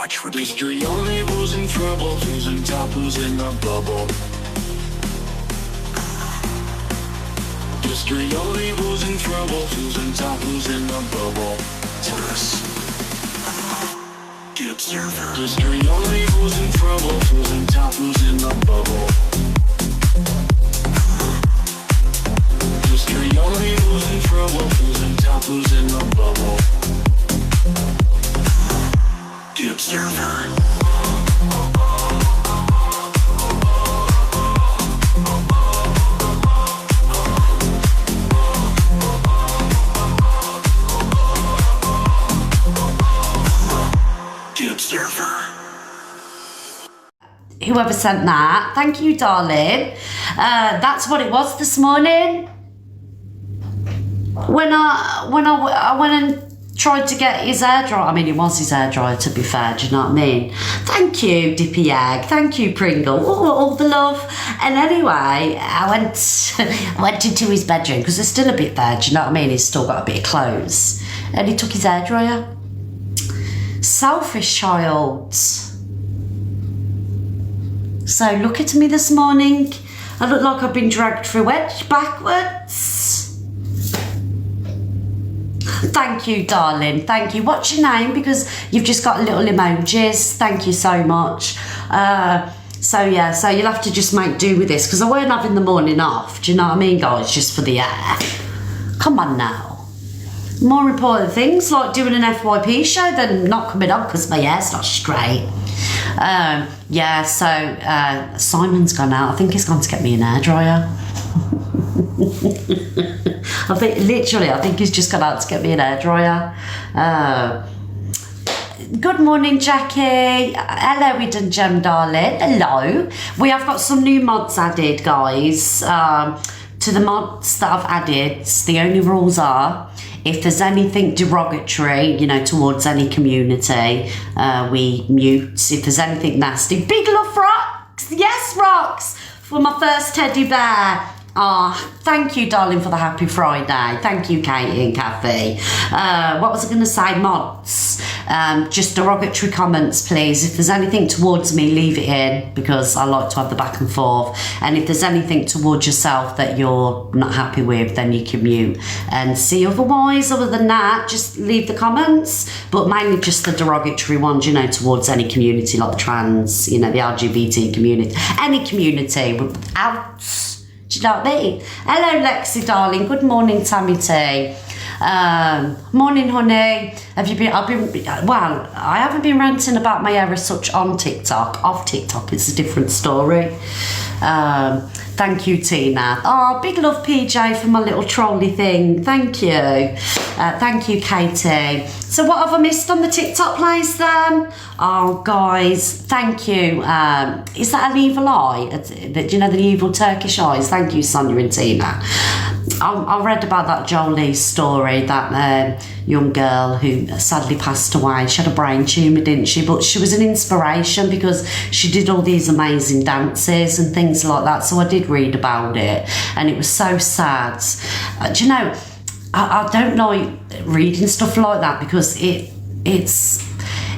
watch with history only who's in trouble, who's in top, who's in the bubble. History only who's in trouble, who's in top, who's in the bubble. Tourists. The observer. History only who's in trouble, who's in top, who's in the bubble. History only who's in trouble, who's in top, who's in the bubble. The observer. Whoever sent that, thank you, darling. That's what it was this morning. When I went and tried to get his hairdryer. I mean, it was his hairdryer, to be fair. Do you know what I mean? Thank you, Dippy Egg. Thank you, Pringle. All the love. And anyway, I went into his bedroom because there's still a bit there. Do you know what I mean? He's still got a bit of clothes, and he took his hairdryer. Selfish child. So look at me this morning. I look like I've been dragged through it backwards. Thank you, darling. Thank you. What's your name? Because you've just got little emojis. Thank you so much. So yeah, so you'll have to just make do with this because I weren't having the morning off. Do you know what I mean, guys? Just for the air. Come on now. More important things like doing an FYP show than not coming on because my hair's not straight. Yeah, so Simon's gone out. I think he's gone to get me an hairdryer. I think he's just gone out to get me an hairdryer. Good morning, Jackie. Hello, Eden Gem, darling. Hello. We have got some new mods added, guys. To the mods that I've added, the only rules are if there's anything derogatory, you know, towards any community, we mute. If there's anything nasty, big love, Rocks. Yes, Rocks, for my first teddy bear. Thank you, darling, for the happy Friday. Thank you, Katie and Kathy. What was I going to say? Mods. Just derogatory comments, please. If there's anything towards me, leave it in because I like to have the back and forth. And if there's anything towards yourself that you're not happy with, then you can mute and see. Otherwise, other than that, just leave the comments. But mainly just the derogatory ones, you know, towards any community like the trans, you know, the LGBT community, any community without. Do you know what I mean? Hello, Lexi, darling. Good morning, Tammy T. Morning, honey. Well, I haven't been ranting about my hair as such on TikTok. Off TikTok, it's a different story. Thank you, Tina. Big love, PJ, for my little trolley thing. Thank you. Thank you, Katie. So what have I missed on the TikTok plays then? Oh, guys, thank you. Is that an evil eye? Do you know the evil Turkish eyes? Thank you, Sonia and Tina. I read about that Jolie story, that young girl who sadly passed away. She had a brain tumour, didn't she? But she was an inspiration because she did all these amazing dances and things like that. So I did read about it and it was so sad. Do you know, I don't like reading stuff like that because it's,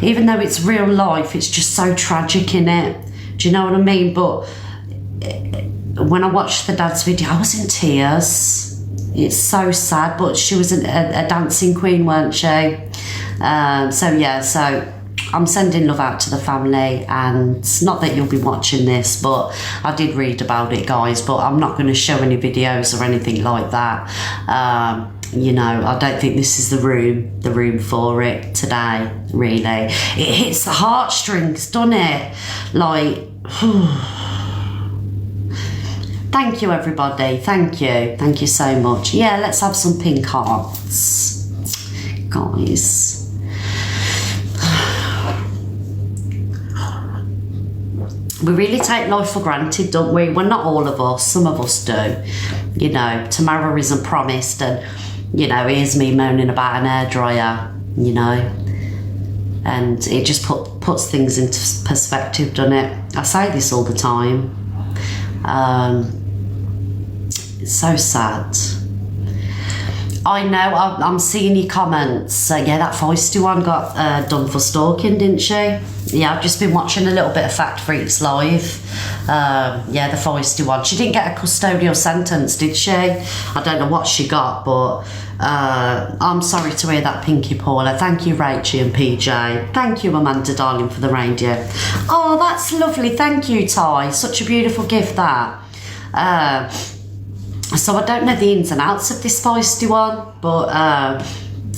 even though it's real life, it's just so tragic in it. Do you know what I mean? But when I watched the dad's video, I was in tears. It's so sad, but she was a dancing queen, weren't she? So yeah, so I'm sending love out to the family, and not that you'll be watching this, but I did read about it, guys, but I'm not going to show any videos or anything like that. You know, I don't think this is the room for it today, really. It hits the heartstrings, doesn't it? Like, thank you, everybody. Thank you so much. Yeah, let's have some pink hearts, guys. We really take life for granted, don't we? Well, not all of us. Some of us do. You know, tomorrow isn't promised, and you know, here's me moaning about an hairdryer. You know, and it just puts things into perspective, doesn't it? I say this all the time. It's so sad. I know, I'm seeing your comments. Yeah, that feisty one got done for stalking, didn't she? Yeah, I've just been watching a little bit of Fact Freaks live. Yeah, the feisty one. She didn't get a custodial sentence, did she? I don't know what she got, but I'm sorry to hear that, Pinky Paula. Thank you, Rachel and PJ. Thank you, Amanda, darling, for the reindeer. Oh, that's lovely. Thank you, Ty. Such a beautiful gift, that. So I don't know the ins and outs of this feisty one, but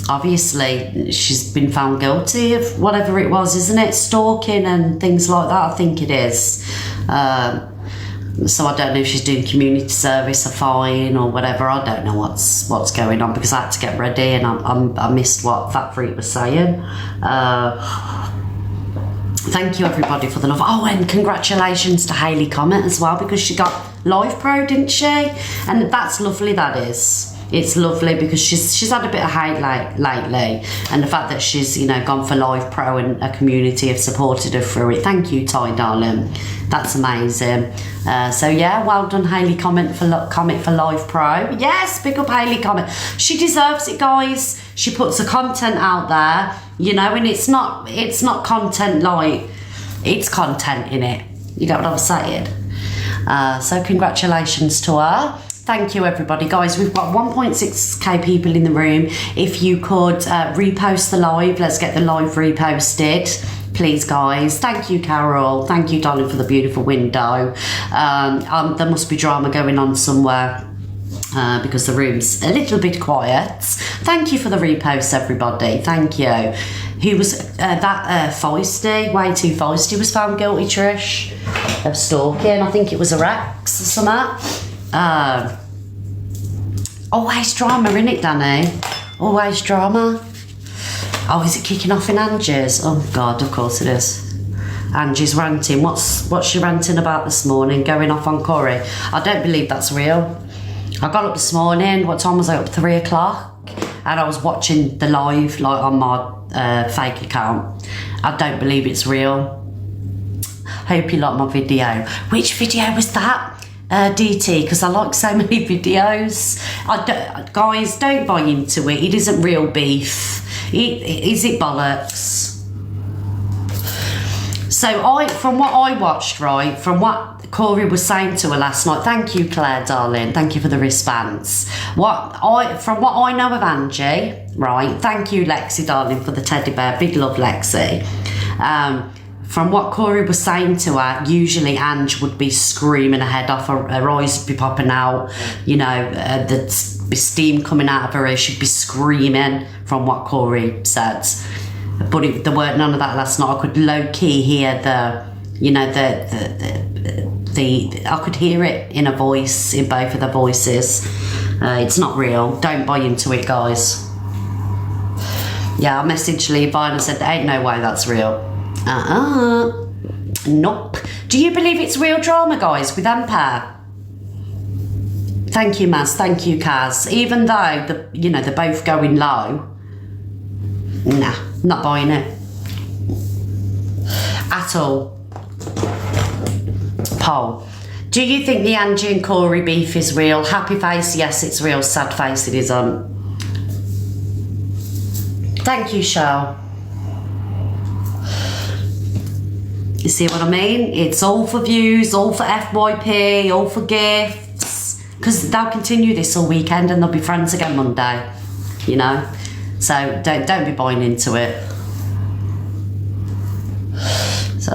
obviously she's been found guilty of whatever it was, isn't it? Stalking and things like that, I think it is. So I don't know if she's doing community service or fine or whatever. I don't know what's going on, because I had to get ready and I missed what Fat Freak was saying. Thank you, everybody, for the love. Oh, and congratulations to Hayley Comet as well, because she got Live Pro, didn't she? And that's lovely, that is. It's lovely, because she's had a bit of hate lately, and the fact that she's, you know, gone for Live Pro and a community have supported her through it. Thank you, Ty, darling. That's amazing. So yeah, well done, Hayley Comet for Live Pro. Yes, big up Hayley Comet. She deserves it, guys. She puts the content out there, you know, and it's not content like, it's content in it. You get what I'm saying? So congratulations to her. Thank you, everybody. Guys, we've got 1.6k people in the room. If you could repost the live, let's get the live reposted. Please, guys. Thank you, Carol. Thank you, darling, for the beautiful window. There must be drama going on somewhere, because the room's a little bit quiet. Thank you for the reposts, everybody. Thank you. Who was that feisty, way too feisty, was found guilty, Trish, of stalking. I think it was a Rex or something. Always drama, innit, Danny? Always drama. Oh, is it kicking off in Angie's? Oh God, of course it is. Angie's ranting. What's she ranting about this morning? Going off on Corey. I don't believe that's real. I got up this morning. What time was I up? 3 o'clock. And I was watching the live, like, on my fake account. I don't believe it's real. Hope you like my video. Which video was that? DT, because I like so many videos. Guys, don't buy into it. It isn't real beef. Is it bollocks? So from what I watched, right, from what Corey was saying to her last night, thank you, Claire, darling, thank you for the response. From what I know of Angie, right, thank you, Lexi, darling, for the teddy bear, big love, Lexi. From what Corey was saying to her, usually Ange would be screaming her head off, her eyes would be popping out, you know, there'd be steam coming out of her ears, she'd be screaming, from what Corey said. But there weren't none of that last night. I could low-key hear the I could hear it in a voice, in both of their voices. It's not real. Don't buy into it, guys. Yeah, I messaged Levi and I said, there ain't no way that's real. Nope. Do you believe it's real drama, guys, with Empire? Thank you, Maz. Thank you, Kaz. Even though they're both going low. Nah, not buying it at all. Poll. Do you think the Angie and Corey beef is real? Happy face, yes, it's real. Sad face, it isn't. Thank you, Cheryl. You see what I mean? It's all for views, all for FYP, all for gifts. Because they'll continue this all weekend and they'll be friends again Monday. You know? So don't be buying into it. So,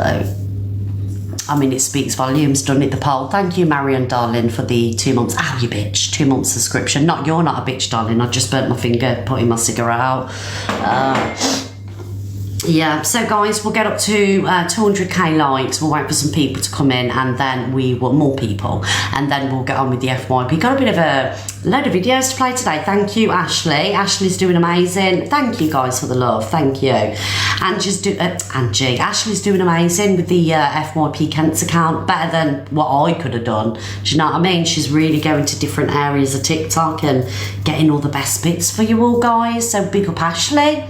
I mean, it speaks volumes, doesn't it, the poll? Thank you, Marion, darling, for the 2 months. Ow, you bitch. 2 months subscription. You're not a bitch, darling. I just burnt my finger putting my cigarette out. Yeah, so guys, we'll get up to 200k likes. We'll wait for some people to come in, and then we will more people, and then we'll get on with the FYP. Got a bit of a load of videos to play today. Thank you, Ashley. Ashley's doing amazing. Thank you, guys, for the love. Thank you. Ashley's doing amazing with the FYP Kent's account. Better than what I could have done. Do you know what I mean? She's really going to different areas of TikTok and getting all the best bits for you all, guys. So big up, Ashley.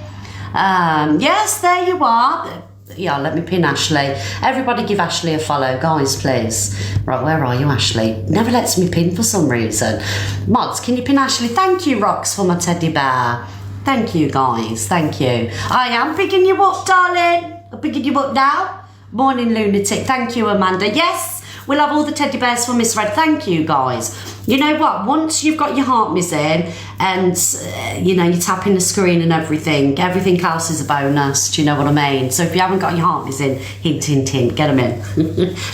Yes, there you are. Yeah, let me pin Ashley. Everybody give Ashley a follow, guys, please. Right, where are you, Ashley? Never lets me pin for some reason. Mods, can you pin Ashley? Thank you, Rox, for my teddy bear. Thank you, guys. Thank you. I am picking you up, darling. I'm picking you up now. Morning, lunatic. Thank you, Amanda. Yes, we'll have all the teddy bears for Miss Red. Thank you, guys. You know what? Once you've got your heart miss in and, you know, you're tapping the screen and everything else is a bonus. Do you know what I mean? So if you haven't got your heart miss in, hint, hint, hint, get them in.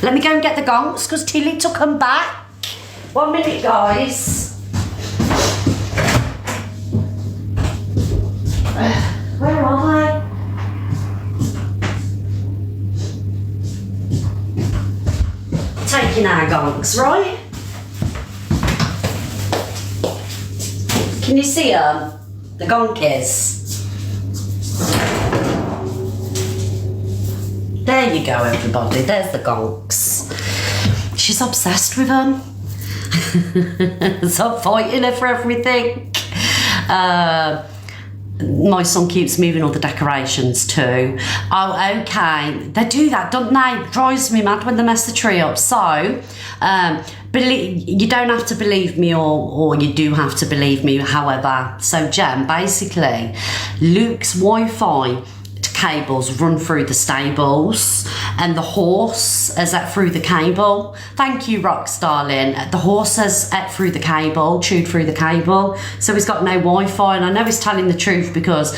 Let me go and get the gongs because Tilly took them back. 1 minute, guys. Where are they? Taking our gongs, right? Can you see them? The gonkies. There you go, everybody. There's the gonks. She's obsessed with them. So I'm fighting her for everything. My son keeps moving all the decorations too. Oh, okay. They do that, don't they? It drives me mad when they mess the tree up. So, you don't have to believe me or you do have to believe me, however. So, Jem, basically, Luke's Wi-Fi cables run through the stables and the horse has ate through the cable. Thank you, Rox, darling. The horse has ate through the cable, chewed through the cable, so he's got no Wi-Fi. And I know he's telling the truth because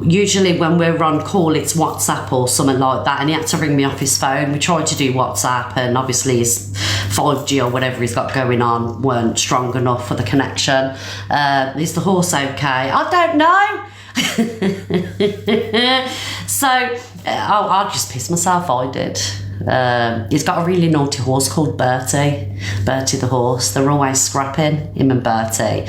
usually when we're on call it's WhatsApp or something like that, and he had to ring me off his phone. We tried to do WhatsApp and obviously his 5G or whatever he's got going on weren't strong enough for the connection. Is the horse okay? I don't know. So I'll just piss myself. I did. He's got a really naughty horse called Bertie the horse. They're always scrapping, him and Bertie.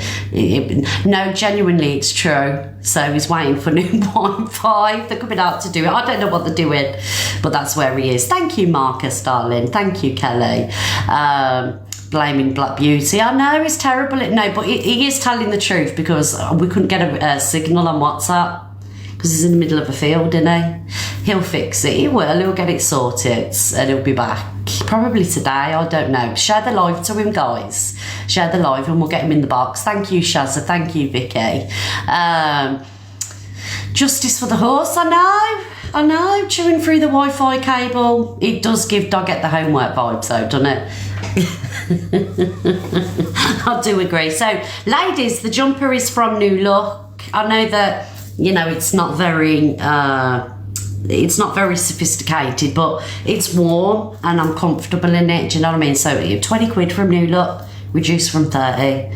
No, genuinely it's true. So he's waiting for new Wi-Fi. They're coming out to do it. I don't know what they're doing, but that's where he is. Thank you, Marcus, darling. Thank you, Kelly. Blaming Black Beauty. I know it's terrible. No, but he is telling the truth because we couldn't get a signal on WhatsApp because he's in the middle of a field, isn't he? He'll fix it. He will. He'll get it sorted and he'll be back. Probably today. I don't know. Share the live to him, guys. Share the live and we'll get him in the box. Thank you, Shazza. Thank you, Vicky. Justice for the horse. I know. Chewing through the Wi-Fi cable. It does give Dog at the homework vibes though, doesn't it? I do agree. So, ladies, the jumper is from New Look. I know that, you know, it's not very sophisticated, but it's warm and I'm comfortable in it. Do you know what I mean? So, 20 quid from New Look, reduced from 30.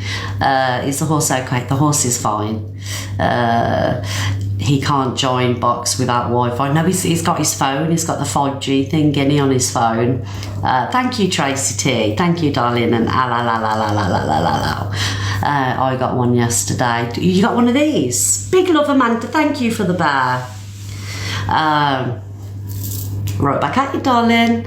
Is the horse okay? The horse is fine. He can't join box without Wi-Fi. No, he's got his phone. He's got the 5G thing getting on his phone. Thank you, Tracy T. Thank you, darling. And I got one yesterday. You got one of these? Big love, Amanda. Thank you for the bear. Right back at you, darling.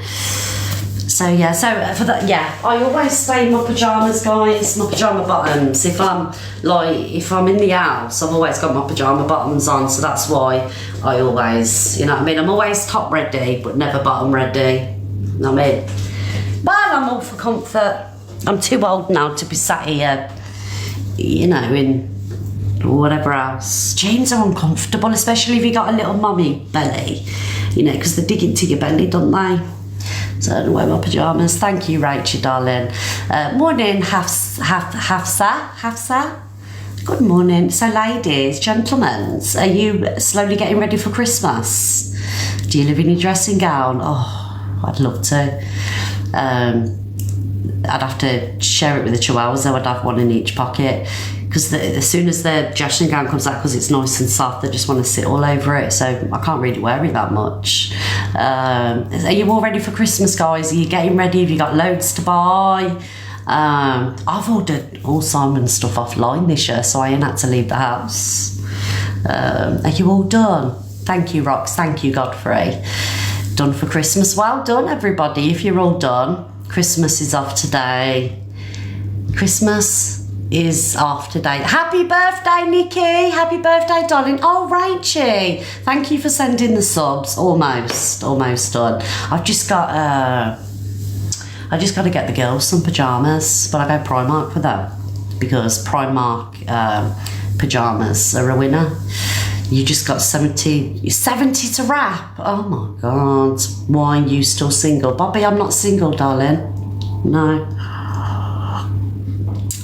So yeah, for that, yeah, I always stay in my pyjamas, guys, my pyjama bottoms. If I'm in the house, I've always got my pyjama bottoms on, so that's why I always, you know what I mean, I'm always top ready, but never bottom ready, you know what I mean? But I'm all for comfort. I'm too old now to be sat here, you know, in whatever else. Jeans are uncomfortable, especially if you got a little mummy belly, you know, because they dig into your belly, don't they? So I don't wear my pyjamas. Thank you, Rachel, darling. Morning, Hafsa. Good morning. So, ladies, gentlemen, are you slowly getting ready for Christmas? Do you live in your dressing gown? Oh, I'd love to. I'd have to share it with the chihuahuas, though. I'd have one in each pocket. Because as soon as the dressing gown comes out, because it's nice and soft, they just want to sit all over it. So I can't really wear it that much. Are you all ready for Christmas, guys? Are you getting ready? Have you got loads to buy? I've ordered all Simon's stuff offline this year, so I ain't had to leave the house. Are you all done? Thank you, Rox. Thank you, Godfrey. Done for Christmas. Well done, everybody. If you're all done, Christmas is off today. Christmas is off today. Happy birthday, Nikki. Happy birthday, darling. Oh, Rachie. Thank you for sending the subs. Almost done. I've just got to get the girls some pyjamas, but I go Primark for them because Primark pyjamas are a winner. You just got 70 to wrap. Oh my God. Why are you still single? Bobby, I'm not single, darling. No.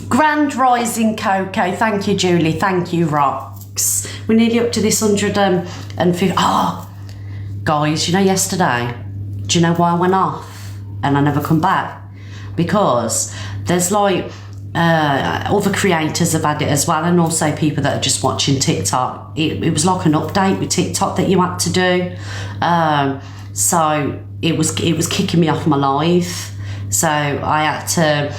Grand Rising Coco. Thank you, Julie. Thank you, Rox. We're nearly up to this 150. Oh, guys, you know yesterday, do you know why I went off and I never come back? Because there's like other creators have had it as well, and also people that are just watching TikTok. It was like an update with TikTok that you had to do. So it was kicking me off my life. So I had to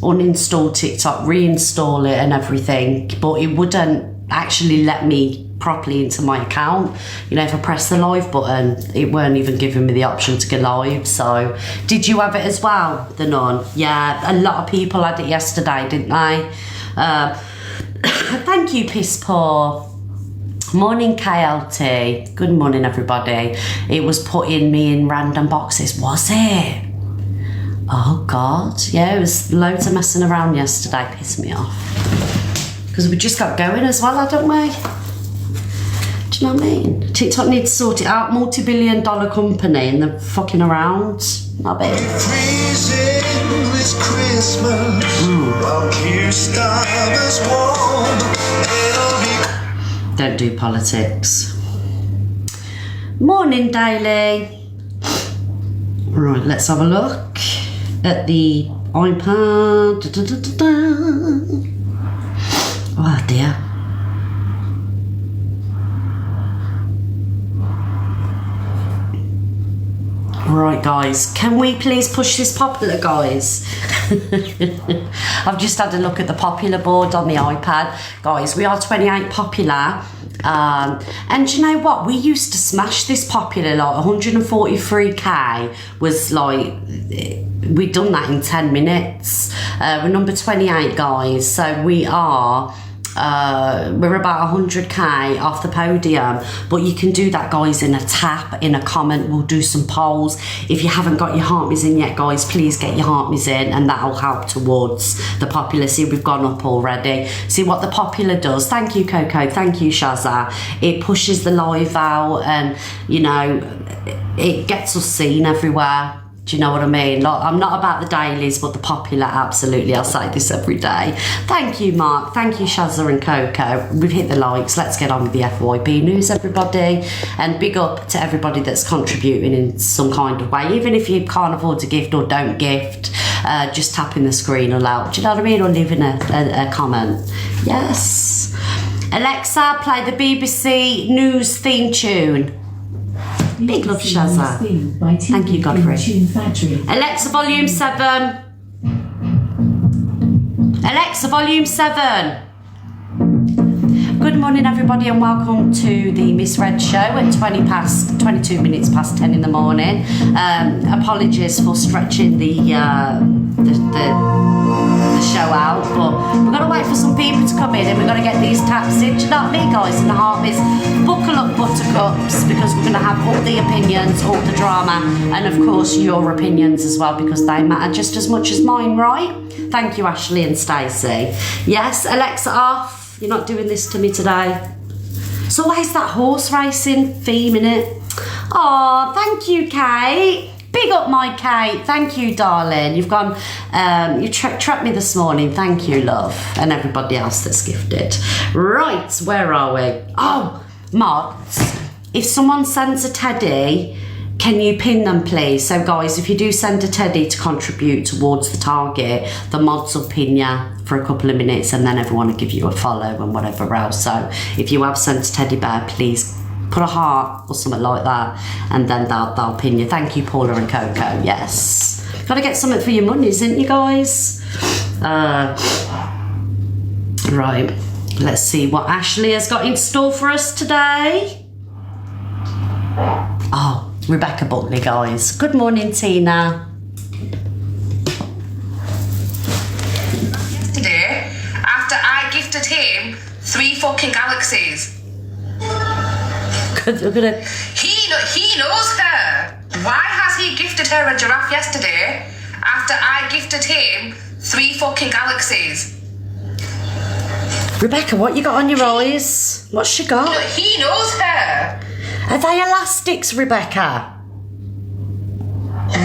uninstall TikTok, reinstall it and everything, but it wouldn't actually let me properly into my account. You know, if I press the live button, it weren't even giving me the option to go live. So did you have it as well, the Nun? Yeah, a lot of people had it yesterday, didn't they? Thank you, Piss Poor. Morning, KLT. Good morning, everybody. It was putting me in random boxes, was it? Oh God, yeah, it was loads of messing around yesterday. Pissed me off because we just got going as well, don't we? Do you know what I mean? TikTok needs to sort it out. Multi-billion-dollar company and they're fucking around. Not bad. Don't do politics. Morning, Daily. Right, let's have a look at the iPad. Oh dear. Right, guys, can we please push this popular, guys? I've just had a look at the popular board on the iPad. Guys, we are 28 popular. And you know what? We used to smash this popular, like 143k was like, we'd done that in 10 minutes. We're number 28, guys. So we are, we're about 100k off the podium, but you can do that, guys, in a tap, in a comment. We'll do some polls. If you haven't got your heartmies in yet, guys, please get your heartmies in, and that'll help towards the popular. See, we've gone up already. See what the popular does. Thank you, Coco. Thank you, Shazza. It pushes the live out, and you know, it gets us seen everywhere. Do you know what I mean? Like, I'm not about the dailies, but the popular, absolutely. I'll say this every day. Thank you, Mark. Thank you, Shazza and Coco. We've hit the likes. Let's get on with the FYP news, everybody. And big up to everybody that's contributing in some kind of way. Even if you can't afford to gift or don't gift, just tapping the screen will help. Do you know what I mean? Or leaving a comment. Yes. Alexa, play the BBC News theme tune. Big love, Shazza. Thank you, Godfrey. Alexa, volume 7. Alexa, volume 7. Good morning, everybody, and welcome to the Miss Red Show at 22 minutes past 10 in the morning. Apologies for stretching the show out, but we've got to wait for some people to come in, and we've got to get these taps in. Do you know what I mean, guys? And the heartbeats, buckle up, buttercups, because we're going to have all the opinions, all the drama, and of course your opinions as well, because they matter just as much as mine, right? Thank you, Ashley and Stacey. Yes, Alexa off. You're not doing this to me today. So why is that horse racing theme in it? Oh, thank you, Kate. Big up my Kate. Thank you, darling. You've gone, you trapped me this morning. Thank you, love. And everybody else that's gifted. Right, where are we? Oh, mods. If someone sends a teddy, can you pin them, please? So, guys, if you do send a teddy to contribute towards the target, the mods will pin you for a couple of minutes, and then everyone will give you a follow and whatever else. So, if you have sent a teddy bear, please put a heart or something like that, and then they'll pin you. Thank you, Paula and Coco. Yes. Got to get something for your monies, didn't you, guys? Right. Let's see what Ashley has got in store for us today. Oh, Rebecca Buckley, guys. Good morning, Tina. Yesterday, Look at it. He knows her. Why has he gifted her a giraffe yesterday after I gifted him 3 fucking galaxies? Rebecca, what you got on your eyes? What's she got? He knows her. Are they elastics, Rebecca?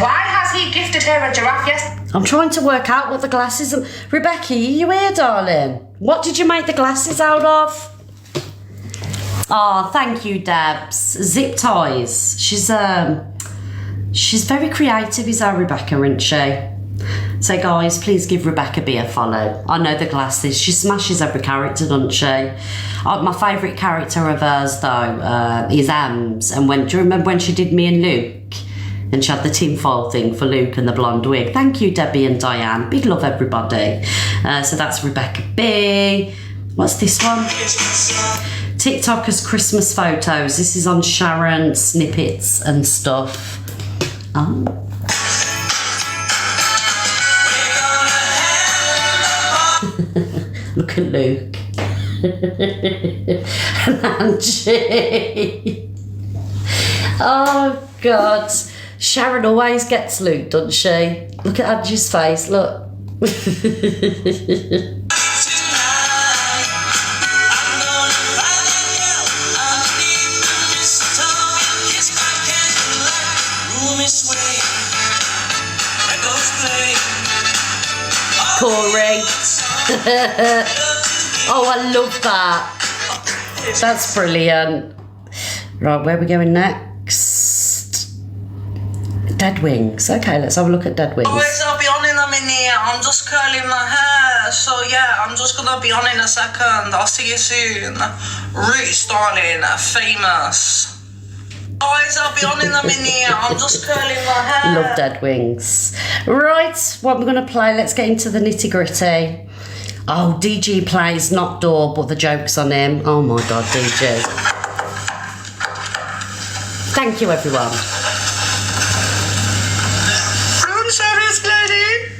Why has he gifted her a giraffe yesterday? I'm trying to work out what the glasses are. Rebecca, are you here, darling? What did you make the glasses out of? Oh, thank you, Debs. Zip ties. She's very creative, is our Rebecca, isn't she? So guys, please give Rebecca B a follow. I know the glasses. She smashes every character, doesn't she? My favourite character of hers, though, is Ams. And do you remember when she did me and Luke? And she had the tinfoil thing for Luke and the blonde wig. Thank you, Debbie and Diane. Big love, everybody. So that's Rebecca B. What's this one? TikTokers Christmas photos. This is on Sharon snippets and stuff. Oh. Look at Luke. And Angie. Oh, God. Sharon always gets Luke, doesn't she? Look at Angie's face, look. Corey. Oh, I love that. That's brilliant. Right, where are we going next? Dead Wings. Okay, let's have a look at Dead Wings. Guys, I'll be on in a minute. I'm just curling my hair. So yeah, I'm just gonna be on in a second. I'll see you soon. Really styling, famous. Guys, I'll be on in a minute. I'm just curling my hair. Love Dead Wings. Right, what we're going to play, let's get into the nitty gritty. Oh, DG plays Knock Door, but the joke's on him. Oh my God, DG. Thank you, everyone. Room service, lady.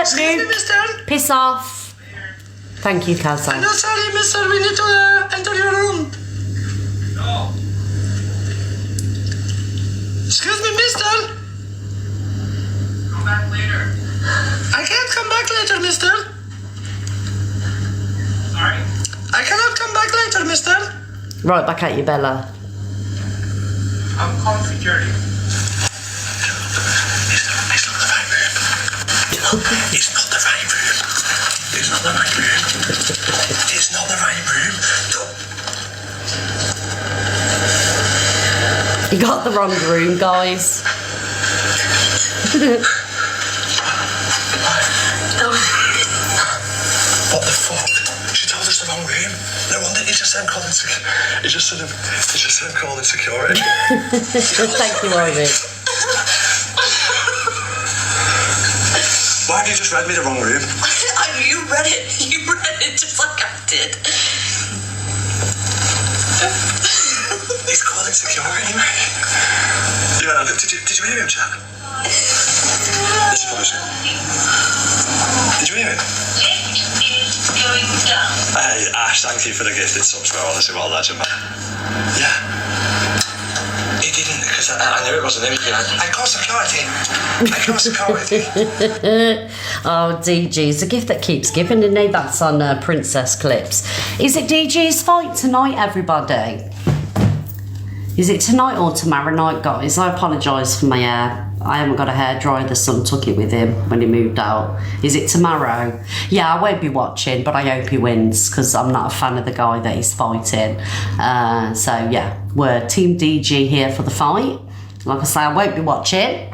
Excuse me, mister. Piss off. Thank you, Kazan. No, sorry, mister. We need to enter your room. No. Excuse me, mister. Come back later. I can't come back later, mister. Sorry? I cannot come back later, mister. Right, back at you, Bella. I'm calling security. It's not the right room. It's not the right room. It's not the right room. You got the wrong room, guys. What the fuck? She told us the wrong room. No wonder he just said calling security. He just said calling security. Thank you, Ivy. Why have you just read me the wrong room? You read it. You read it just like I did. He's calling security. Yeah, did you hear him, Jack? This is Did you hear him? Hey, Ash, thank you for the gifted subs, bro. Honestly, what a legend, man. Yeah. He didn't, because I knew it wasn't him. I called security. Oh, DG, it's a gift that keeps giving, isn't it? That's on Princess Clips. Is it DG's fight tonight, everybody? Is it tonight or tomorrow night, guys? I apologise for my hair. I haven't got a hairdryer. The son took it with him when he moved out. Is it tomorrow? Yeah, I won't be watching, but I hope he wins because I'm not a fan of the guy that he's fighting. So yeah, we're Team DG here for the fight. Like I say, I won't be watching.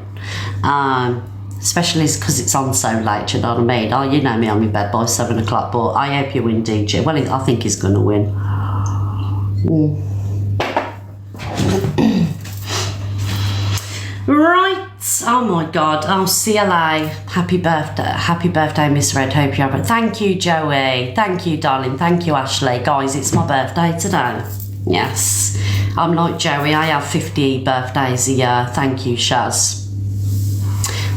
Especially because it's on so late, you know what I mean? Oh, you know me, I'm in bed by 7 o'clock, but I hope you win, DG. Well, I think he's going to win. Right. Oh my God. Oh, CLA. Happy birthday, Miss Red. Hope you have it. Thank you, Joey. Thank you, darling. Thank you, Ashley. Guys, it's my birthday today. Yes. I'm like Joey. I have 50 birthdays a year. Thank you, Shaz.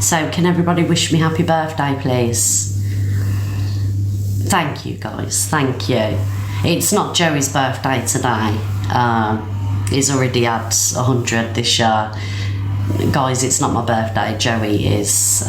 So, can everybody wish me happy birthday, please? Thank you, guys. Thank you. It's not Joey's birthday today. He's already had 100 this year. Guys, it's not my birthday. Joey is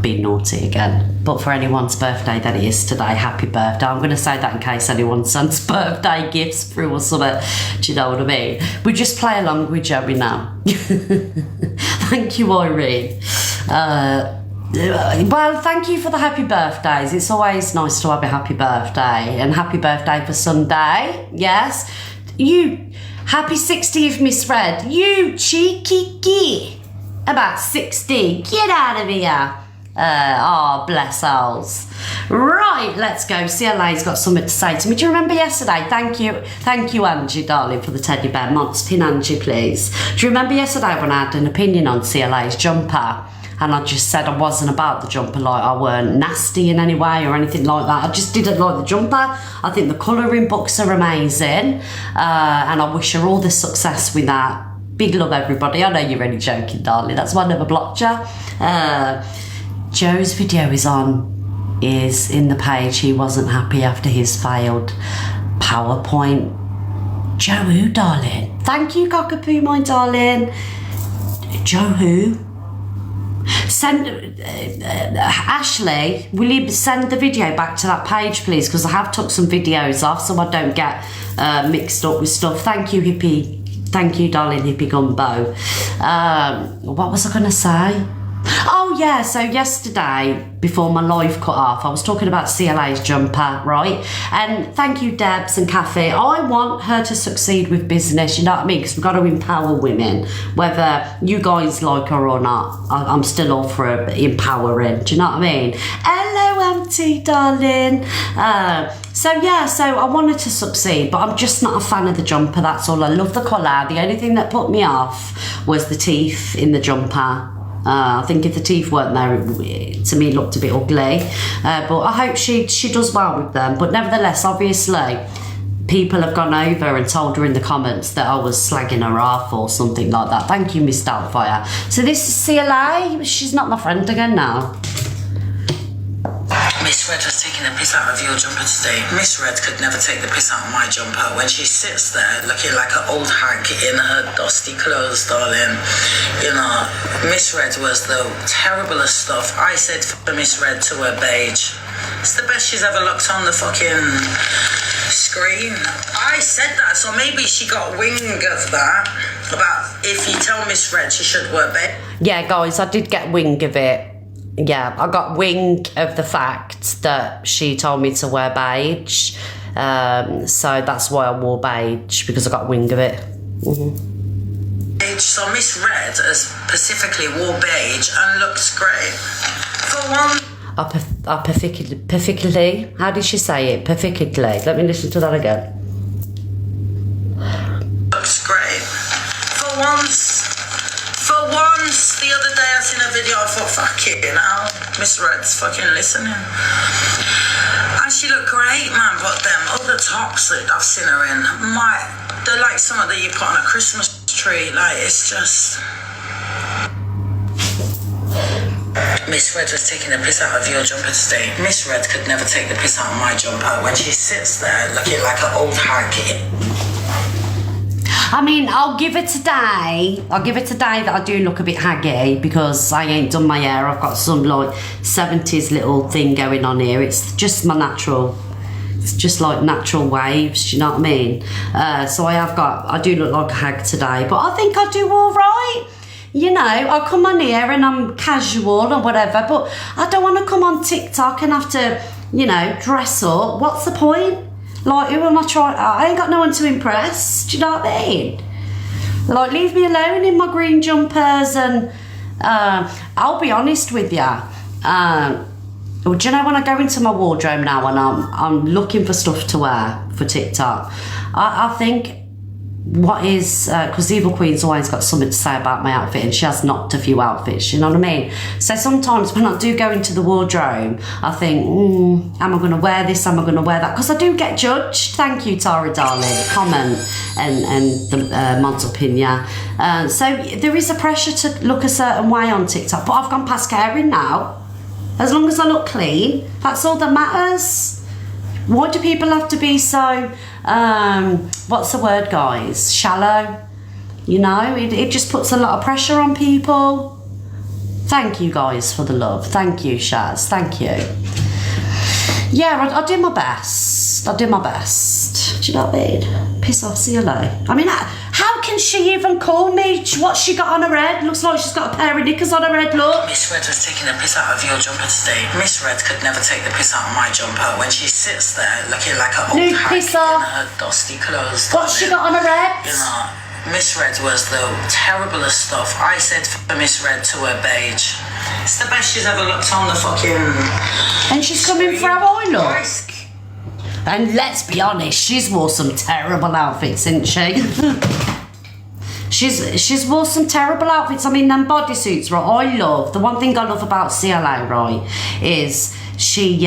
being naughty again. But for anyone's birthday that it is today, happy birthday. I'm going to say that in case anyone sends birthday gifts through or something. Do you know what I mean? We just play along with Joey now. Thank you, Irene. Well, thank you for the happy birthdays. It's always nice to have a happy birthday. And happy birthday for Sunday. Yes. You... Happy 60th, Miss Red. You cheeky git. About 60. Get out of here. Oh, bless souls. Right, let's go. CLA's got something to say to me. Do you remember yesterday? Thank you, Angie, darling, for the teddy bear. Monster pin Angie, please. Do you remember yesterday when I had an opinion on CLA's jumper? And I just said I wasn't about the jumper, like I weren't nasty in any way or anything like that. I just didn't like the jumper. I think the colouring books are amazing. And I wish her all the success with that. Big love, everybody. I know you're only joking, darling. That's why I never blocked you. Joe's video is in the page. He wasn't happy after his failed PowerPoint. Joe who, darling? Thank you, Cockapoo, my darling. Joe who? Send Ashley, will you send the video back to that page, please? Because I have took some videos off so I don't get mixed up with stuff. Thank you, Hippie. Thank you, darling Hippie Gumbo. What was I going to say? Oh yeah, so yesterday, before my live cut off, I was talking about CLA's jumper, right? And thank you, Debs and Kathy. I want her to succeed with business, you know what I mean? Because we've got to empower women, whether you guys like her or not. I'm still all for empowering, do you know what I mean? Hello, Auntie, darling. So I wanted to succeed, but I'm just not a fan of the jumper, that's all. I love the colour. The only thing that put me off was the teeth in the jumper. I think if the teeth weren't there, to me it looked a bit ugly. But I hope she does well with them. But nevertheless, obviously, people have gone over and told her in the comments that I was slagging her off or something like that. Thank you, Miss Doubtfire. So this is CLA. She's not my friend again now. Miss Red was taking the piss out of your jumper today. Miss Red could never take the piss out of my jumper when she sits there looking like an old hag in her dusty clothes, darling. You know, Miss Red was the terriblest stuff. I said for Miss Red to wear beige. It's the best she's ever looked on the fucking screen. I said that, so maybe she got wing of that. About if you tell Miss Red she should wear beige. Yeah, guys, I did get wing of it. Yeah, I got wing of the fact that she told me to wear beige. So that's why I wore beige, because I got wing of it. Beige. So Miss Red has specifically wore beige and looks great. For one... Perfectly. How did she say it? Perfectly. Let me listen to that again. Looks great. For once, the other day I seen a video, I thought, fuck it, you know, Miss Red's fucking listening. And she looked great, man, but them other tops that I've seen her in, they're like something that you put on a Christmas tree, like, it's just... Miss Red was taking the piss out of your jumper today. Miss Red could never take the piss out of my jumper when she sits there looking like an old hag. I mean, I'll give it today that I do look a bit haggy because I ain't done my hair. I've got some like 70s little thing going on here. It's just my natural, it's just like natural waves, do you know what I mean? So I do look like a hag today, but I think I do all right. You know, I come on here and I'm casual or whatever, but I don't want to come on TikTok and have to, you know, dress up. What's the point? Like, who am I trying? I ain't got no one to impress. Do you know what I mean? Like, leave me alone in my green jumpers. And I'll be honest with you. Do you know when I go into my wardrobe now and I'm looking for stuff to wear for TikTok, I think what is, because Evil Queen's always got something to say about my outfit and she has knocked a few outfits, you know what I mean? So sometimes when I do go into the wardrobe, I think, am I going to wear this? Am I going to wear that? Because I do get judged. Thank you, Tara darling. Comment and the mod's opinion. So there is a pressure to look a certain way on TikTok, but I've gone past caring now. As long as I look clean, that's all that matters. Why do people have to be so, what's the word, guys? Shallow? You know, it just puts a lot of pressure on people. Thank you, guys, for the love. Thank you, Shaz. Thank you. Yeah, I did my best. I did my best. Do you know what I mean? Piss off, see you later. I mean, how can she even call me? What's she got on her head? Looks like she's got a pair of knickers on her head, look. Miss Red was taking the piss out of your jumper today. Miss Red could never take the piss out of my jumper when she sits there looking like an old hag in her dusty clothes. What's she got on her head? You know, Miss Red was the terriblest stuff. I said for Miss Red to her beige. It's the best she's ever looked on the fucking... And she's coming for how I look. And let's be honest, she's wore some terrible outfits, isn't she? She's wore some terrible outfits. I mean, them bodysuits, right? I love, the one thing I love about CLA, right, is she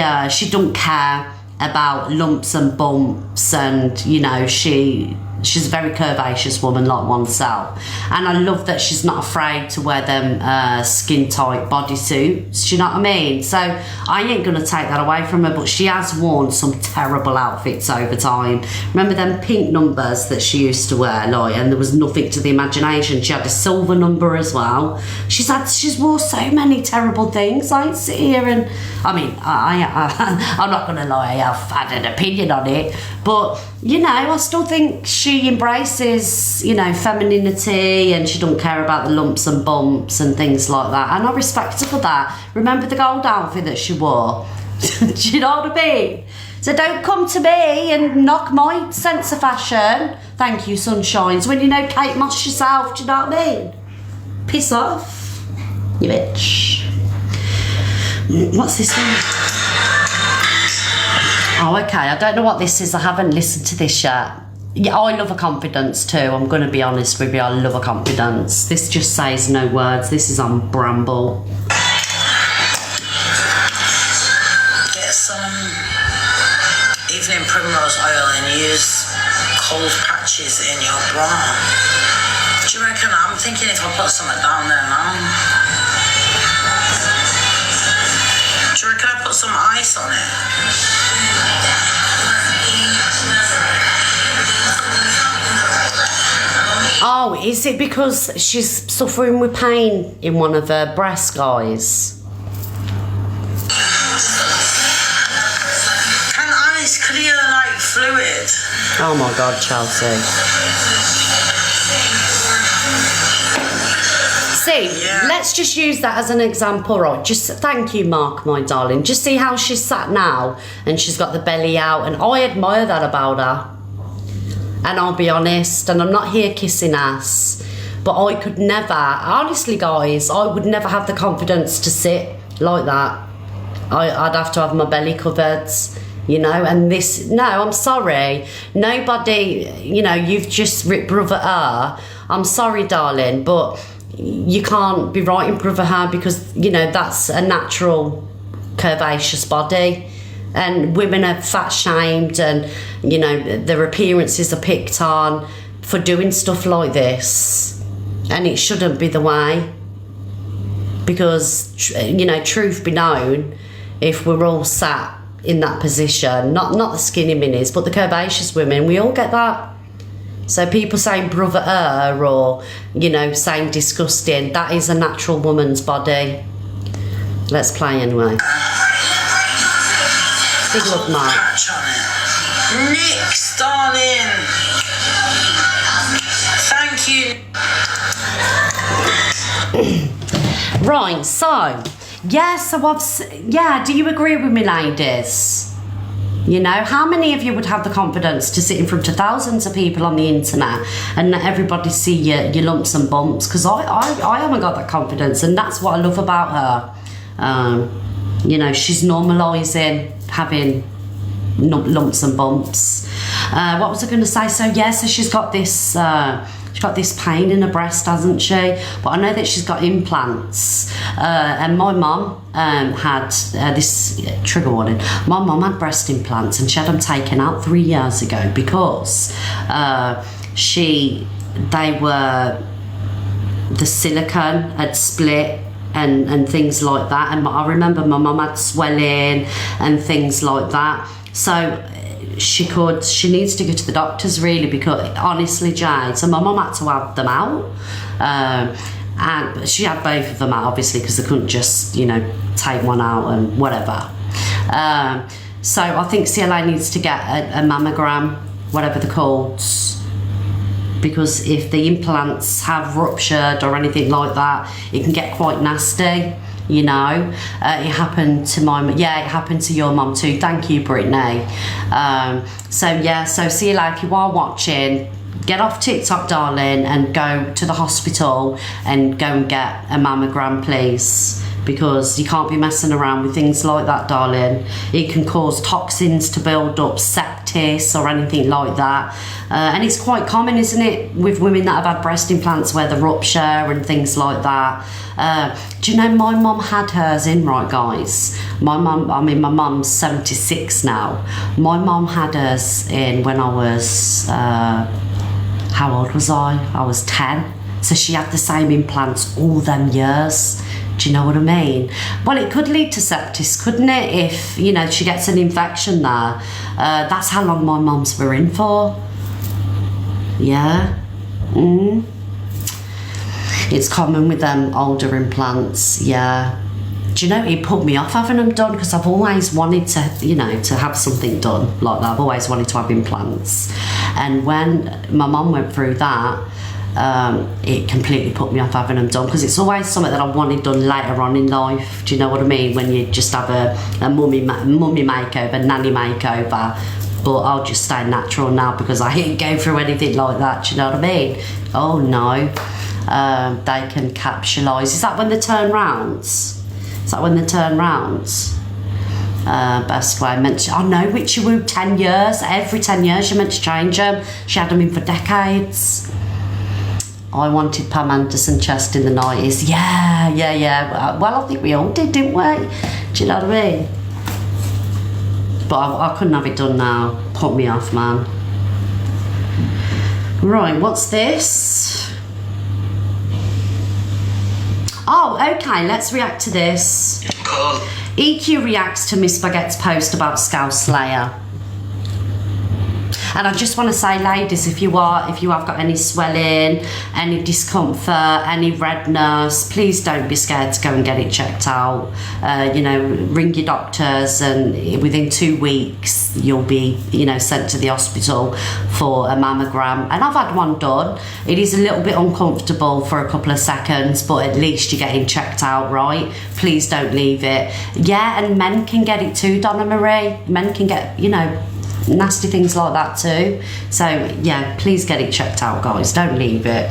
don't care about lumps and bumps, and, you know, she's a very curvaceous woman like oneself, and I love that she's not afraid to wear them skin tight bodysuits. Do you know what I mean? So I ain't gonna take that away from her, but she has worn some terrible outfits over time. Remember them pink numbers that she used to wear, like, and there was nothing to the imagination. She had a silver number as well. She's wore so many terrible things. I sit here and I mean, I'm not gonna lie, I've had an opinion on it, but you know, I still think she embraces, you know, femininity, and she don't care about the lumps and bumps and things like that, and I respect her for that. Remember the gold outfit that she wore? Do you know what I mean? So don't come to me and knock my sense of fashion. Thank you, sunshines. When you know Kate Moss yourself, do you know what I mean? Piss off, you bitch. What's this one? Oh, okay, I don't know what this is. I haven't listened to this yet. Yeah, I love her confidence too. I'm going to be honest with you. I love her confidence. This just says no words. This is on Bramble. Get some evening primrose oil and use cold patches in your bra. Do you reckon? I'm thinking if I put something down there now. Do you reckon I put some ice on it? Oh, is it because she's suffering with pain in one of her breast, guys? Can ice clear like fluid? Oh my God, Chelsea. See, Yeah. let's just use that as an example, right? Just thank you, Mark, my darling. Just see how she's sat now, and she's got the belly out, and I admire that about her. And I'll be honest, and I'm not here kissing ass, but I could never, honestly guys, I would never have the confidence to sit like that. I'd have to have my belly covered, you know, and this, no, I'm sorry. Nobody, you know, you've just ripped brother her. I'm sorry, darling, but you can't be writing brother her because, you know, that's a natural curvaceous body. And women are fat shamed, and you know their appearances are picked on for doing stuff like this, and it shouldn't be the way, because you know, truth be known, if we're all sat in that position, not the skinny minis but the curvaceous women, we all get that. So people saying brother her, or you know, saying disgusting, that is a natural woman's body. Let's play anyway. Big love, Mark. Patch on it. Nix, darling. Thank you. Right, so yeah, do you agree with me, ladies? You know, how many of you would have the confidence to sit in front of thousands of people on the internet and let everybody see your lumps and bumps? Because I haven't got that confidence, and that's what I love about her. You know, she's normalising having lumps and bumps. What was I going to say? So yeah, so she's got this pain in her breast, hasn't she? But I know that she's got implants. And my mum had this trigger warning. My mum had breast implants, and she had them taken out 3 years ago because the silicone had split. And things like that, and I remember my mum had swelling and things like that. So she needs to go to the doctors really, because honestly, Jade, so my mum had to have them out, and she had both of them out obviously because they couldn't just, you know, take one out and whatever. So I think CLA needs to get a mammogram, whatever they're called, because if the implants have ruptured or anything like that, it can get quite nasty. You know, it happened to it happened to your mum too. Thank you, Brittany. So CLA, if you are watching, get off TikTok, darling, and go to the hospital and go and get a mammogram, please, because you can't be messing around with things like that, darling. It can cause toxins to build up, sepsis or anything like that. And it's quite common, isn't it, with women that have had breast implants where they rupture and things like that. Do you know, my mum had hers in, right, guys? My mum's 76 now. My mum had hers in when I was, how old was I? I was 10. So she had the same implants all them years. Do you know what I mean? Well, it could lead to sepsis, couldn't it? If, you know, she gets an infection there. That's how long my mum's were in for. Yeah. It's common with them older implants, yeah. Do you know, it put me off having them done because I've always wanted to, you know, to have something done like that. I've always wanted to have implants. And when my mum went through that, it completely put me off having them done, because it's always something that I wanted done later on in life. Do you know what I mean? When you just have a mummy makeover, nanny makeover. But I'll just stay natural now because I didn't go through anything like that. Do you know what I mean? Oh no. They can capsulise. Is that when they turn rounds? Best way meant to, no, Witchy Woo, 10 years. Every 10 years you're meant to change them. She had them in for decades. I wanted Pam Anderson chest in the 90s. Yeah. Well, I think we all did, didn't we? Do you know what I mean? But I couldn't have it done now. Put me off, man. Right, what's this? Oh, okay, let's react to this. Cool. EQ reacts to Miss Baguette's post about Scouse Slayer. And I just want to say, ladies, if you have got any swelling, any discomfort, any redness, please don't be scared to go and get it checked out. You know, ring your doctors, and within 2 weeks you'll be, you know, sent to the hospital for a mammogram. And I've had one done. It is a little bit uncomfortable for a couple of seconds, but at least you're getting checked out, right? Please don't leave it. Yeah, and men can get it too, Donna Marie. Men can get, you know, nasty things like that too. So yeah, please get it checked out, guys. Don't leave it.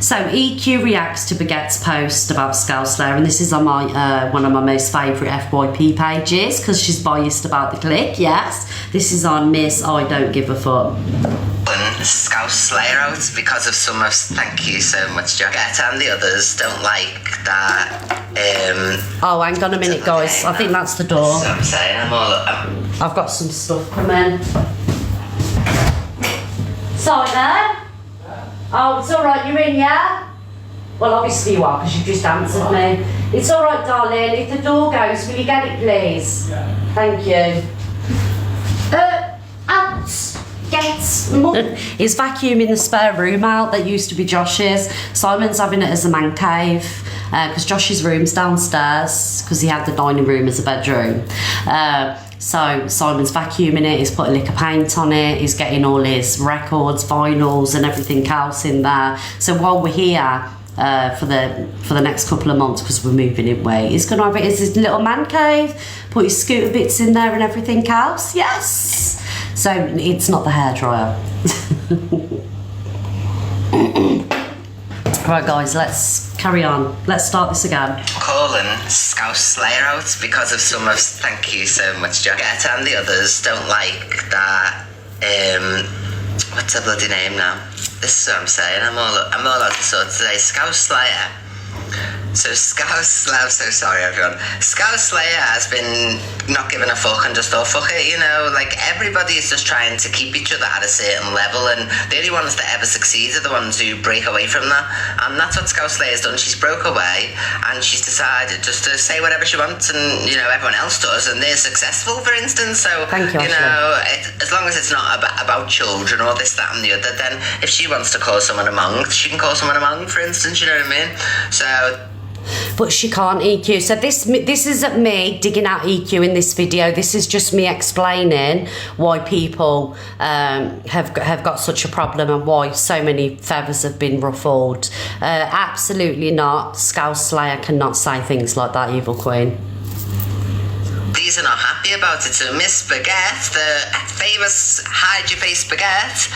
So EQ reacts to Baguette's post about Scouse Slayer, and this is on my one of my most favourite FYP pages because she's biased about the click. Yes, this is on Miss I Don't Give a Fuck. Scouse Slayer out because of some of, thank you so much, Jacket, and the others don't like that. Oh, hang on a minute, guys. I think that's the door. That's what I'm saying. I've got some stuff coming. Sorry then. Oh, it's all right. You're in, yeah? Well, obviously you are because you just answered me. It's all right, darling. If the door goes, will you get it, please? Yeah. Thank you. Out. He's vacuuming the spare room out that used to be Josh's. Simon's having it as a man cave because Josh's room's downstairs because he had the dining room as a bedroom. So Simon's vacuuming it, he's putting liquor paint on it, he's getting all his records, vinyls and everything else in there. So while we're here for the next couple of months, because we're moving in way, he's going to have it as his little man cave, put his scooter bits in there and everything else. Yes! So it's not the hairdryer. Right guys, let's carry on. Let's start this again. Calling Scouse Slayer out because of some of, thank you so much, Jacket, and the others don't like that. What's her bloody name now? This is what I'm saying. I'm all out of sort today. Scouse Slayer So I'm so sorry everyone. Scouse Slayer has been not giving a fuck and just fuck it, you know, like everybody is just trying to keep each other at a certain level, and the only ones that ever succeed are the ones who break away from that, and that's what Scouse Slayer's done. She's broke away and she's decided just to say whatever she wants, and you know, everyone else does, and they're successful, for instance. So thank you, you know, as long as it's not about children or this, that and the other, then if she wants to call someone a monk, she can call someone a monk, for instance, you know what I mean? So but she can't EQ. So this isn't me digging out EQ in this video. This is just me explaining why people have got such a problem and why so many feathers have been ruffled. Absolutely not. Scouse Slayer cannot say things like that, Evil Queen. These are not happy about it. So Miss Baguette, the famous hide your face Baguette,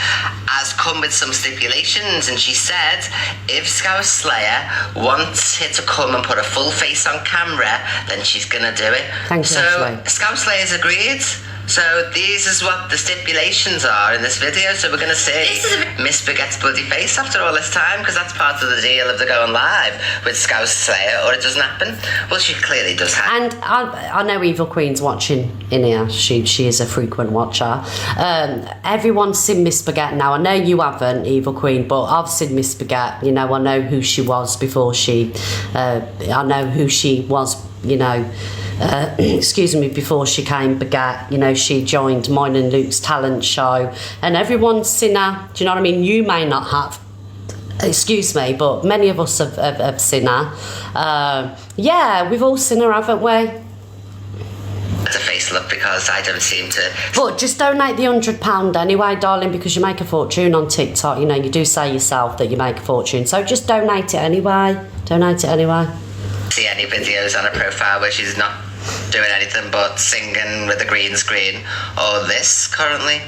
has come with some stipulations, and she said if Scouse Slayer wants her to come and put a full face on camera, then she's gonna do it. Thank you, so Ashley. Scouse Slayer's agreed. So these is what the stipulations are in this video. So we're going to see Miss Baguette's bloody face after all this time, because that's part of the deal of the going live with Scouse Slayer, or it doesn't happen. Well, she clearly does happen. And I know Evil Queen's watching in here. She is a frequent watcher. Everyone's seen Miss Baguette now. I know you haven't, Evil Queen, but I've seen Miss Baguette. You know, I know who she was before she... I know who she was, you know... excuse me, before she came Baguette. You know, she joined mine and Luke's talent show, and everyone's seen her. Do you know what I mean? You may not have, excuse me, but many of us have seen her. Yeah, we've all seen her, haven't we? The face look, because I don't seem to. But just donate the £100 anyway, darling, because you make a fortune on TikTok. You know, you do say yourself that you make a fortune, so just donate it anyway. Donate it anyway. See any videos on her profile where she's not doing anything but singing with a green screen, or this currently.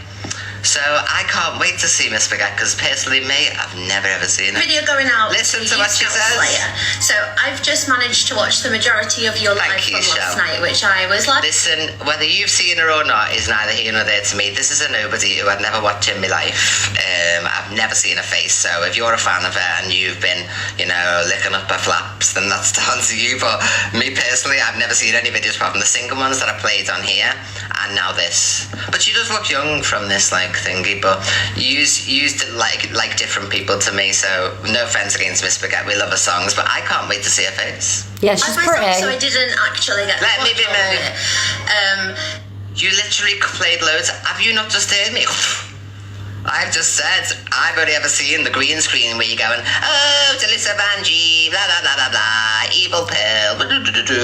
So I can't wait to see Miss Baguette, because personally, me, I've never ever seen her. Video going out. Listen to what she says. Slayer. So I've just managed to watch the majority of your live from last night, which I was like. Listen, whether you've seen her or not is neither here nor there to me. This is a nobody who I'd never watched in my life. I've never seen her face. So if you're a fan of her and you've been, you know, licking up her flaps, then that's down to you. But me personally, I've never seen any videos apart from the single ones that I played on here, and now this. But she does look young from this, like, thingy, but used like different people to me. So no offense against Miss Baguette, we love her songs, but I can't wait to see her face. Yeah, she's pretty. So I didn't actually get. Let me be me. You literally played loads. Have you not just heard me? I've just said I've only ever seen the green screen where you're going, oh, Delissa Banji, blah blah blah blah blah, evil pill.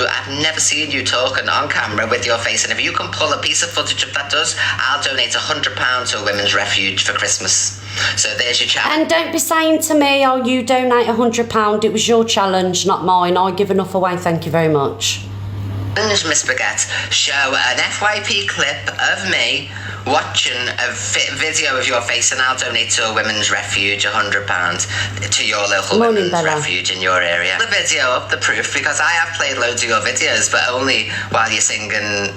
I've never seen you talking on camera with your face, and if you can pull a piece of footage of that does, I'll donate £100 to a women's refuge for Christmas. So there's your challenge. And don't be saying to me, oh, you donate £100. It was your challenge, not mine. I give enough away, thank you very much. Miss Baguette, show an FYP clip of me watching a video of your face, and I'll donate to a women's refuge £100 to your local women's refuge in your area. The video up, the proof, because I have played loads of your videos, but only while you're singing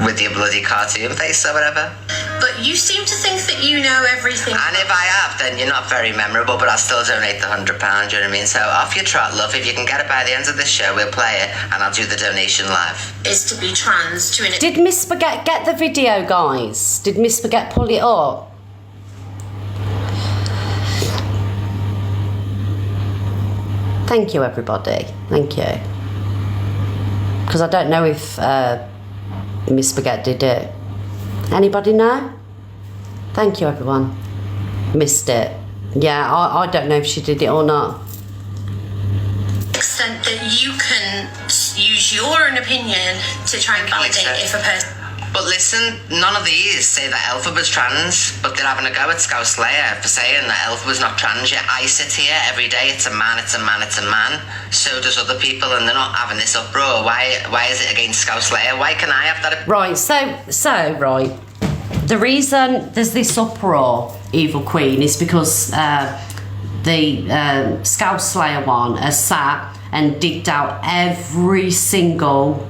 with your bloody cartoon face or whatever. But you seem to think that you know everything. And if I have, then you're not very memorable, but I'll still donate the £100, you know what I mean? So off your trot, love. If you can get it by the end of this show, we'll play it, and I'll do the donation live. Is to be trans to an... Did Miss Baguette get the video, guys? Did Miss Baguette pull it up? Thank you, everybody. Thank you. Because I don't know if Miss Baguette did it. Anybody know? Thank you, everyone. Missed it. Yeah, I don't know if she did it or not. Extent that you can use your own opinion to try and validate if a person... But listen, none of these say that Elpha was trans, but they're having a go at Scouse Slayer for saying that Elpha was not trans yet. I sit here every day, it's a man, it's a man, it's a man. So does other people, and they're not having this uproar. Why is it against Scouse Slayer? Why can I have that? Right, so right. The reason there's this uproar, Evil Queen, is because the Scouse Slayer one has sat and digged out every single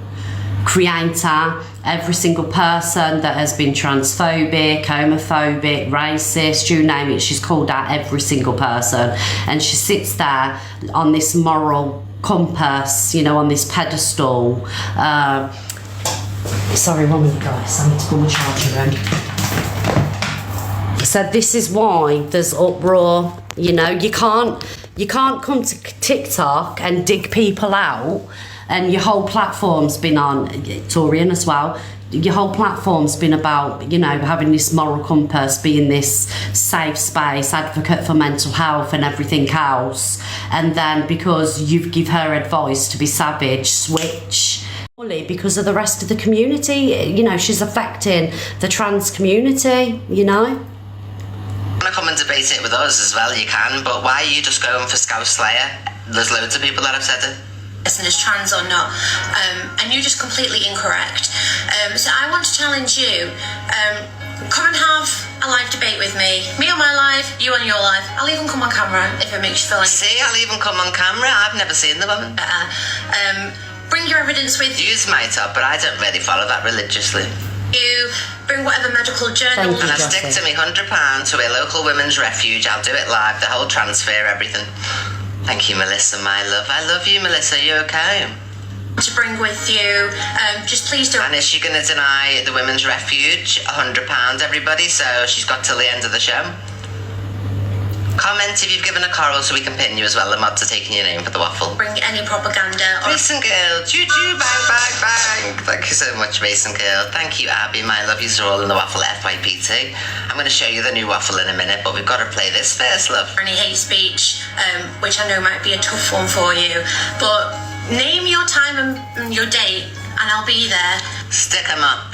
creator, every single person that has been transphobic, homophobic, racist, you name it. She's called out every single person, and she sits there on this moral compass, you know, on this pedestal. Sorry, 1 minute, guys. I need to pull my charger in. So this is why there's uproar. You know, you can't come to TikTok and dig people out, and your whole platform's been on Torian as well. Your whole platform's been about, you know, having this moral compass, being this safe space, advocate for mental health and everything else, and then because you give her advice to be savage, switch. Because of the rest of the community, you know, she's affecting the trans community, you know. Want to come and debate it with us as well, you can, but why are you just going for Scouse Slayer? There's loads of people that have said it. Person is trans or not, and you're just completely incorrect. So I want to challenge you. Come and have a live debate with me. Me on my live, you on your live. I'll even come on camera if it makes you feel like. See, I'll even come on camera. I've never seen the woman. Bring your evidence with you. Use my top, but I don't really follow that religiously. You bring whatever medical journal. And I stick to me £100 to a local women's refuge. I'll do it live, the whole transfer, everything. Thank you, Melissa, my love. I love you, Melissa. You okay? To bring with you, just please don't. And is she going to deny the women's refuge £100, everybody? So she's got till the end of the show. Comment if you've given a coral so we can pin you as well. The mods are taking your name for the waffle. Bring any propaganda. Mason Girl, choo-choo, bang, bang, bang. Thank you so much, Mason Girl. Thank you, Abby, my love. You're all in the waffle FYPT. I'm going to show you the new waffle in a minute, but we've got to play this first, love. Any hate speech, which I know might be a tough one for you, but name your time and your date, and I'll be there. Stick 'em up.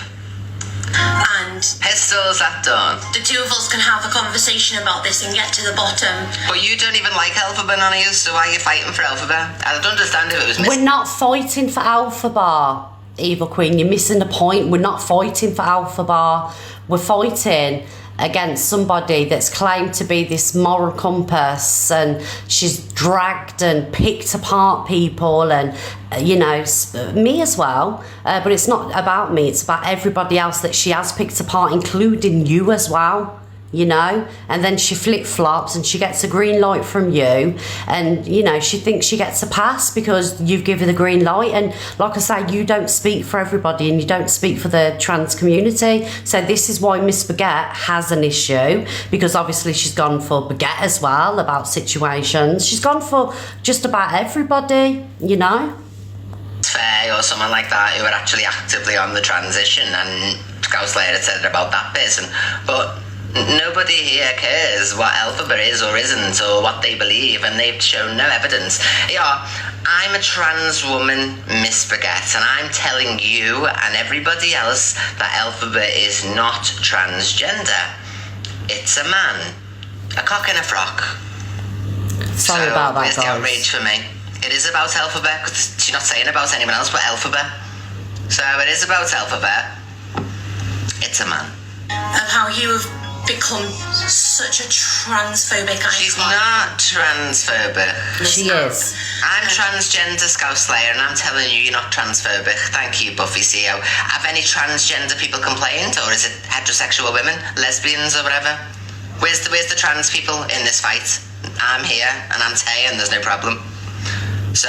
And pistols at dawn. The two of us can have a conversation about this and get to the bottom. But you don't even like Alphabet, on you, so why are you fighting for Alphabet? I don't understand if it was We're not fighting for Alphabet, Evil Queen. You're missing the point. We're not fighting for Alphabet. We're fighting against somebody that's claimed to be this moral compass, and she's dragged and picked apart people, and you know, me as well, but it's not about me, it's about everybody else that she has picked apart, including you as well, you know. And then she flip-flops and she gets a green light from you, and you know, she thinks she gets a pass because you've given her the green light. And like I say, you don't speak for everybody, and you don't speak for the trans community. So this is why Miss Baguette has an issue, because obviously she's gone for Baguette as well about situations. She's gone for just about everybody, you know. Fair or someone like that who are actually actively on the transition, and Scouse Slayer had said about that person, but nobody here cares what Alphabet is or isn't, or what they believe, and they've shown no evidence. Yeah, I'm a trans woman, Miss Baguette, and I'm telling you and everybody else that Alphabet is not transgender. It's a man, a cock in a frock. Sorry about that, guys. The outrage for me. It is about Alphabet, because she's not saying about anyone else but Alphabet. So it is about Alphabet. It's a man. Of how you have become such a transphobic icon. She's not transphobic. She is. I'm transgender, Scouse Slayer, and I'm telling you, you're not transphobic. Thank you, Buffy CEO. Have any transgender people complained, or is it heterosexual women, lesbians, or whatever? Where's the trans people in this fight? I'm here, and I'm Tay, and there's no problem. So,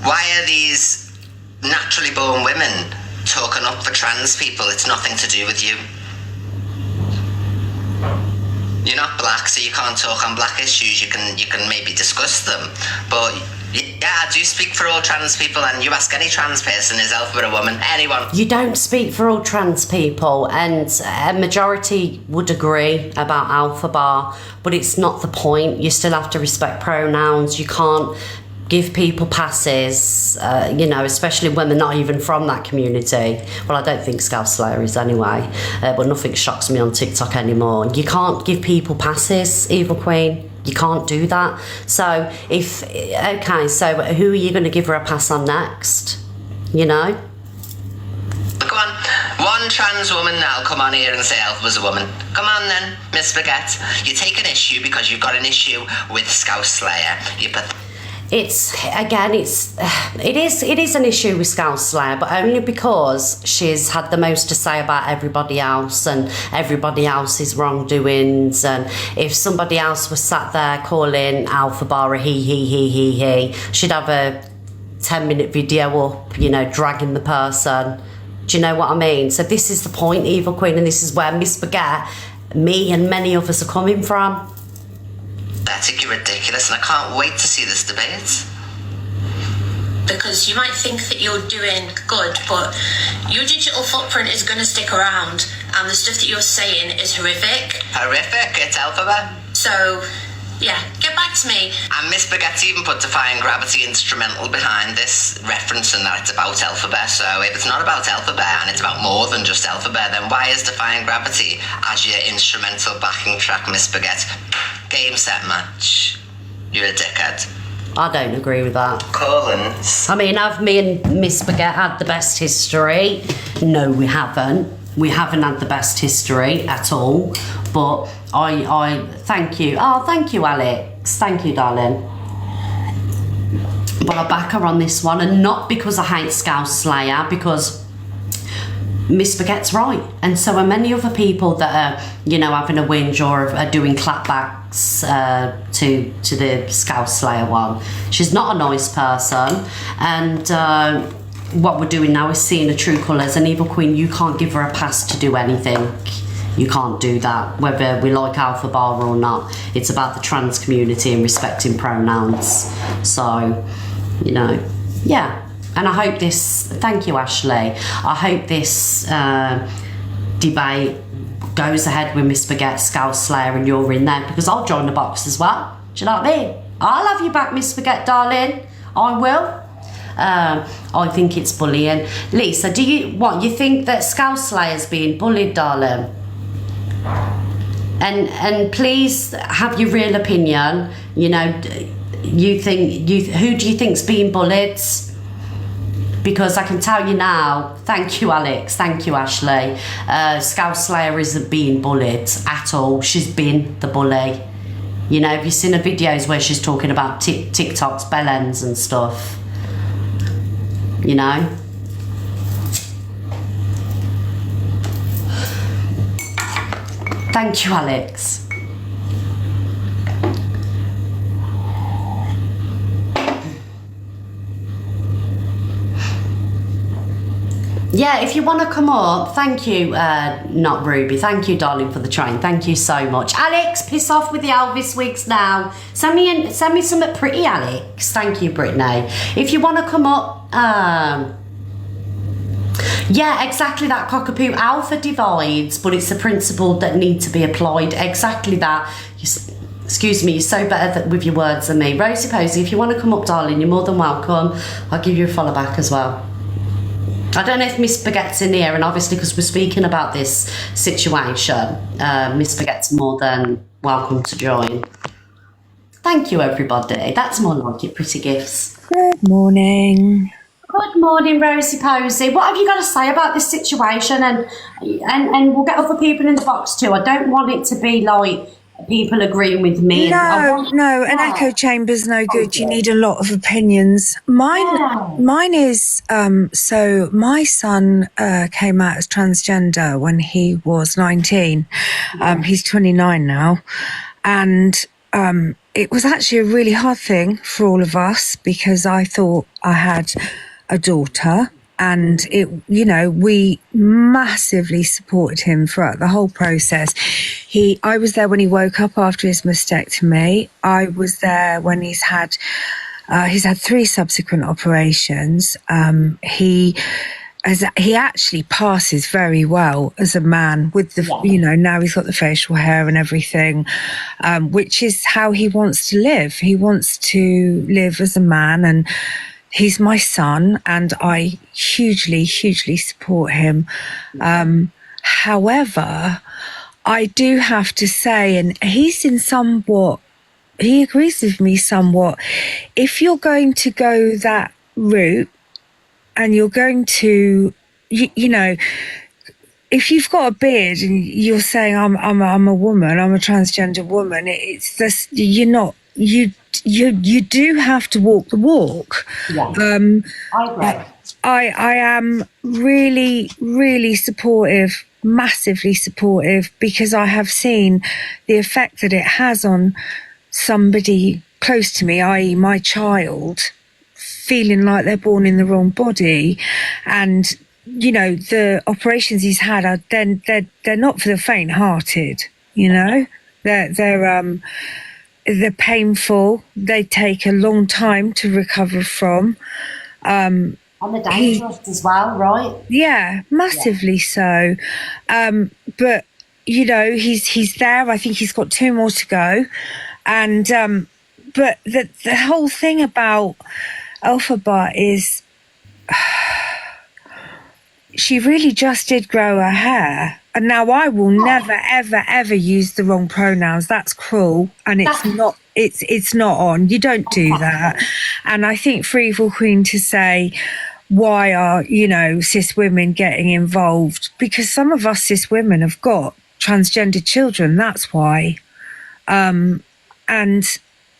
why are these naturally born women talking up for trans people? It's nothing to do with you. You're not black, so you can't talk on black issues. You can maybe discuss them, but yeah, I do speak for all trans people. And you ask any trans person, is Alphabet a woman? Anyone? You don't speak for all trans people, and a majority would agree about Alphabet, but it's not the point. You still have to respect pronouns. You can't give people passes, you know, especially when they're not even from that community. Well, I don't think Scouse Slayer is anyway, but nothing shocks me on TikTok anymore. You can't give people passes, Evil Queen. You can't do that. So so who are you going to give her a pass on next? You know? Go on. One trans woman now come on here and say Alpha was a woman. Come on then, Miss Baguette. You take an issue because you've got an issue with Scouse Slayer. it is an issue with Scouse Slayer, but only because she's had the most to say about everybody else and everybody else's wrongdoings. And if somebody else was sat there calling Alpha Bar a he, she'd have a 10-minute video up, you know, dragging the person. Do you know what I mean? So this is the point, Evil Queen, and this is where Miss Baguette, me and many others are coming from. I think you're ridiculous, and I can't wait to see this debate. Because you might think that you're doing good, but your digital footprint is going to stick around, and the stuff that you're saying is horrific. Horrific? It's Alphabet. So, yeah, get back to me. And Miss Baguette even put Defying Gravity instrumental behind this, referencing that it's about Alphabet. So if it's not about Alphabet and it's about more than just Alphabet, then why is Defying Gravity as your instrumental backing track, Miss Baguette? Game, set, match. You're a dickhead. I don't agree with that. Collins. I mean, have me and Miss Baguette had the best history? No, we haven't. We haven't had the best history at all. But I thank you. Oh, thank you, Alex. Thank you, darling. But I back her on this one, and not because I hate Scouse Slayer, because Miss Baguette's right, and so are many other people that are, you know, having a whinge or are doing clapbacks to the Scouse Slayer one. She's not a nice person, and what we're doing now is seeing her true colours. And Evil Queen, you can't give her a pass to do anything. You can't do that, whether we like Alpha Bar or not. It's about the trans community and respecting pronouns. So, you know, yeah. And I hope this, thank you, Ashley. I hope this debate goes ahead with Miss Baguette, Scouse Slayer, and you're in there, because I'll join the box as well. Do you know what I mean? I'll have you back, Miss Baguette, darling. I will. I think it's bullying. Lisa, you think that Scouse Slayer's being bullied, darling? And please have your real opinion. You know, who do you think's being bullied? Because I can tell you now, thank you, Alex, thank you, Ashley, Scouse Slayer isn't being bullied at all. She's been the bully. You know, have you seen her videos where she's talking about TikTok's bellends and stuff? You know? Thank you, Alex. Yeah, if you want to come up, thank you, not Ruby. Thank you, darling, for the train. Thank you so much. Alex, piss off with the Elvis wigs now. Send me something pretty, Alex. Thank you, Brittany. If you want to come up, yeah, exactly that, cockapoo. Alpha divides, but it's a principle that needs to be applied. Exactly that. Excuse me, you're so better with your words than me. Rosie Posey, if you want to come up, darling, you're more than welcome. I'll give you a follow back as well. I don't know if Miss Baguette's in here, and obviously because we're speaking about this situation, Miss Baguette's more than welcome to join. Thank you, everybody. That's more like it, pretty gifts. Good morning. Good morning, Rosie Posey. What have you got to say about this situation? And we'll get other people in the box too. I don't want it to be like people agreeing with me. No, an echo chamber's no good. You need a lot of opinions. Mine is, so my son came out as transgender when he was 19. He's 29 now. And it was actually a really hard thing for all of us, because I thought I had a daughter, and we massively supported him throughout the whole process. I was there when he woke up after his mastectomy. I was there when he's had 3 subsequent operations. He actually passes very well as a man with the, now he's got the facial hair and everything, which is how he wants to live. He wants to live as a man, and he's my son, and I hugely, hugely support him. However, I do have to say, and he agrees with me somewhat, if you're going to go that route, and you're going to, if you've got a beard and you're saying I'm a woman, I'm a transgender woman, it's just, you're not you do have to walk the walk. Yeah. I agree. I am really, really supportive, massively supportive, because I have seen the effect that it has on somebody close to me, i.e. my child, feeling like they're born in the wrong body. And, you know, the operations he's had are they're not for the faint hearted, you know. They're painful. They take a long time to recover from. And the dangerous as well, right? Yeah, massively so. But you know, he's there. I think he's got 2 more to go. And but the whole thing about Elphaba is she really just did grow her hair. And now I will never, ever, ever use the wrong pronouns. That's cruel, and it's not on. You don't do that. And I think for Evil Queen to say, why are, you know, cis women getting involved? Because some of us cis women have got transgender children. That's why. And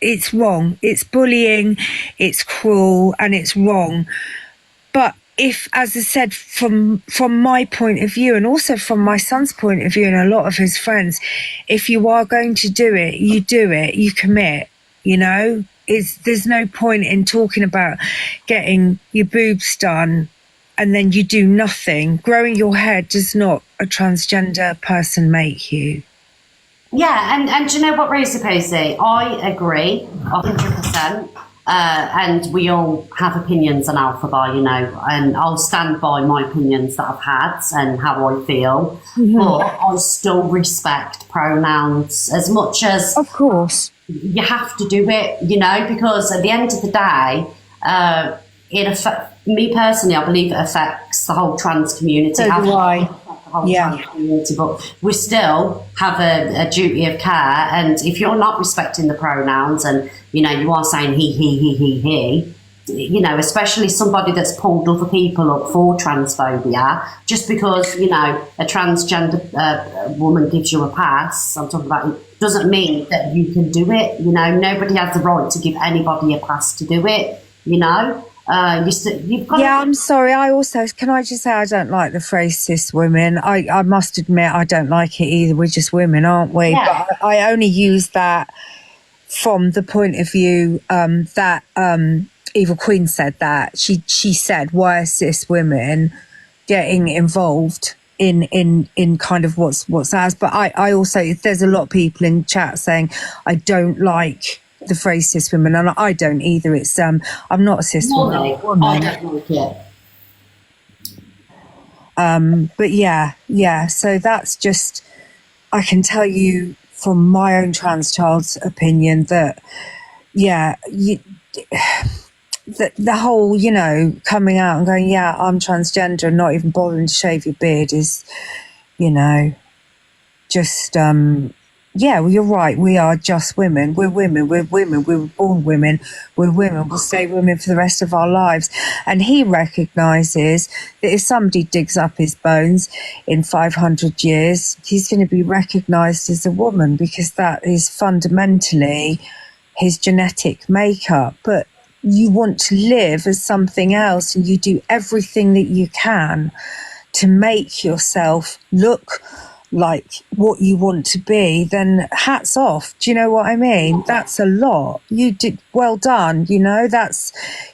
it's wrong. It's bullying. It's cruel, and it's wrong. But if, as I said, from my point of view, and also from my son's point of view and a lot of his friends, if you are going to do it, you do it, you commit, you know. There's no point in talking about getting your boobs done and then you do nothing. Growing your hair does not a transgender person make you. Yeah, and do you know what, Rosa Posey? I agree 100%. And we all have opinions on Elphaba, you know, and I'll stand by my opinions that I've had and how I feel. Mm-hmm. But I still respect pronouns as much as... Of course. You have to do it, you know, because at the end of the day, me personally, I believe it affects the whole trans community. So do I. Trans community, but we still have a duty of care. And if you're not respecting the pronouns and, you know, you are saying he, you know, especially somebody that's pulled other people up for transphobia, just because, you know, a transgender woman gives you a pass, I'm talking about, it doesn't mean that you can do it. You know, nobody has the right to give anybody a pass to do it, you know. You've got I'm sorry. Can I just say I don't like the phrase cis women. I must admit I don't like it either. We're just women, aren't we? Yeah. But I only use that from the point of view that Evil Queen said that. She said, why are cis women getting involved in kind of what's ours? But I also, there's a lot of people in chat saying I don't like the phrase cis women, and I don't either. It's I'm not a cis woman. I don't like it. But yeah. So that's just, I can tell you from my own trans child's opinion that the whole, you know, coming out and going, yeah, I'm transgender, and not even bothering to shave your beard is, you know, just well, you're right. We are just women. We're women. We're women. We were born women. We're women. We'll stay women for the rest of our lives. And he recognises that if somebody digs up his bones in 500 years, he's going to be recognised as a woman, because that is fundamentally his genetic makeup. But you want to live as something else, and you do everything that you can to make yourself look like what you want to be, then hats off. Do you know what I mean? That's a lot. You did well done, you know,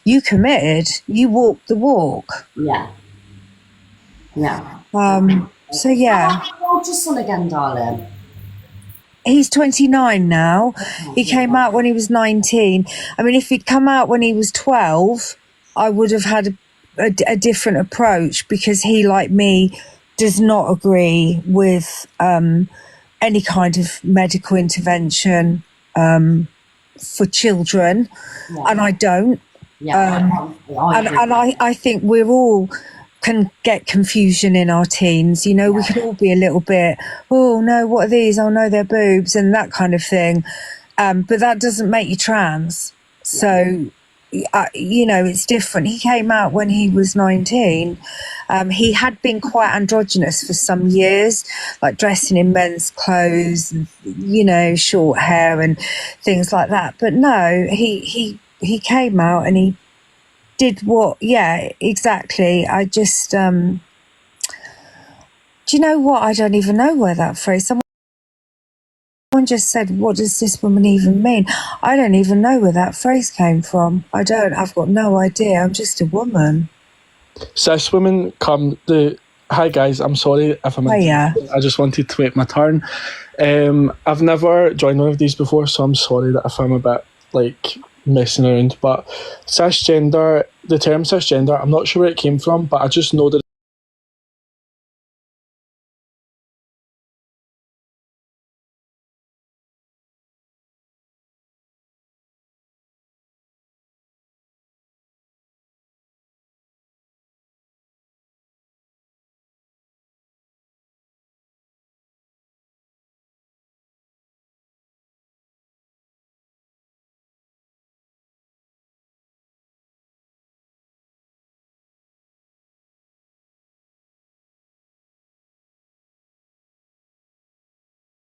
you committed, you walked the walk. Yeah. So yeah. How old's your son again, darling? He's 29 now. He came out when he was 19. I mean, if he'd come out when he was 12, I would have had a different approach, because he, like me, does not agree with any kind of medical intervention for children, and I don't. And I think we're all can get confusion in our teens. You know, we could all be a little bit, oh no, what are these? Oh no, they're boobs, and that kind of thing. But that doesn't make you trans. So you know, it's different. He came out when he was 19. He had been quite androgynous for some years, like dressing in men's clothes, and, you know, short hair and things like that. But no, he came out and he did what? Yeah, exactly. I just, do you know what? I don't even know where that phrase. Someone just said, "What does this woman even mean?" I don't even know where that phrase came from. I don't. I've got no idea. I'm just a woman. Cis women come the. Hi guys, I'm sorry if I'm. Hiya. I just wanted to wait my turn. I've never joined one of these before, so I'm sorry that if I'm a bit like messing around. But cisgender, the term cisgender, I'm not sure where it came from, but I just know that.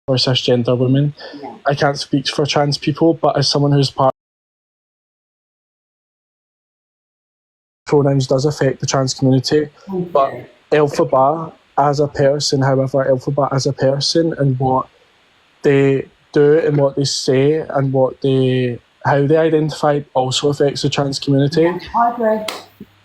For cisgender women. Yeah. I can't speak for trans people, but as someone who's part pronouns does affect the trans community. But Elphaba as a person, however, Elphaba as a person and what they do and what they say and how they identify also affects the trans community. Yeah, I agree.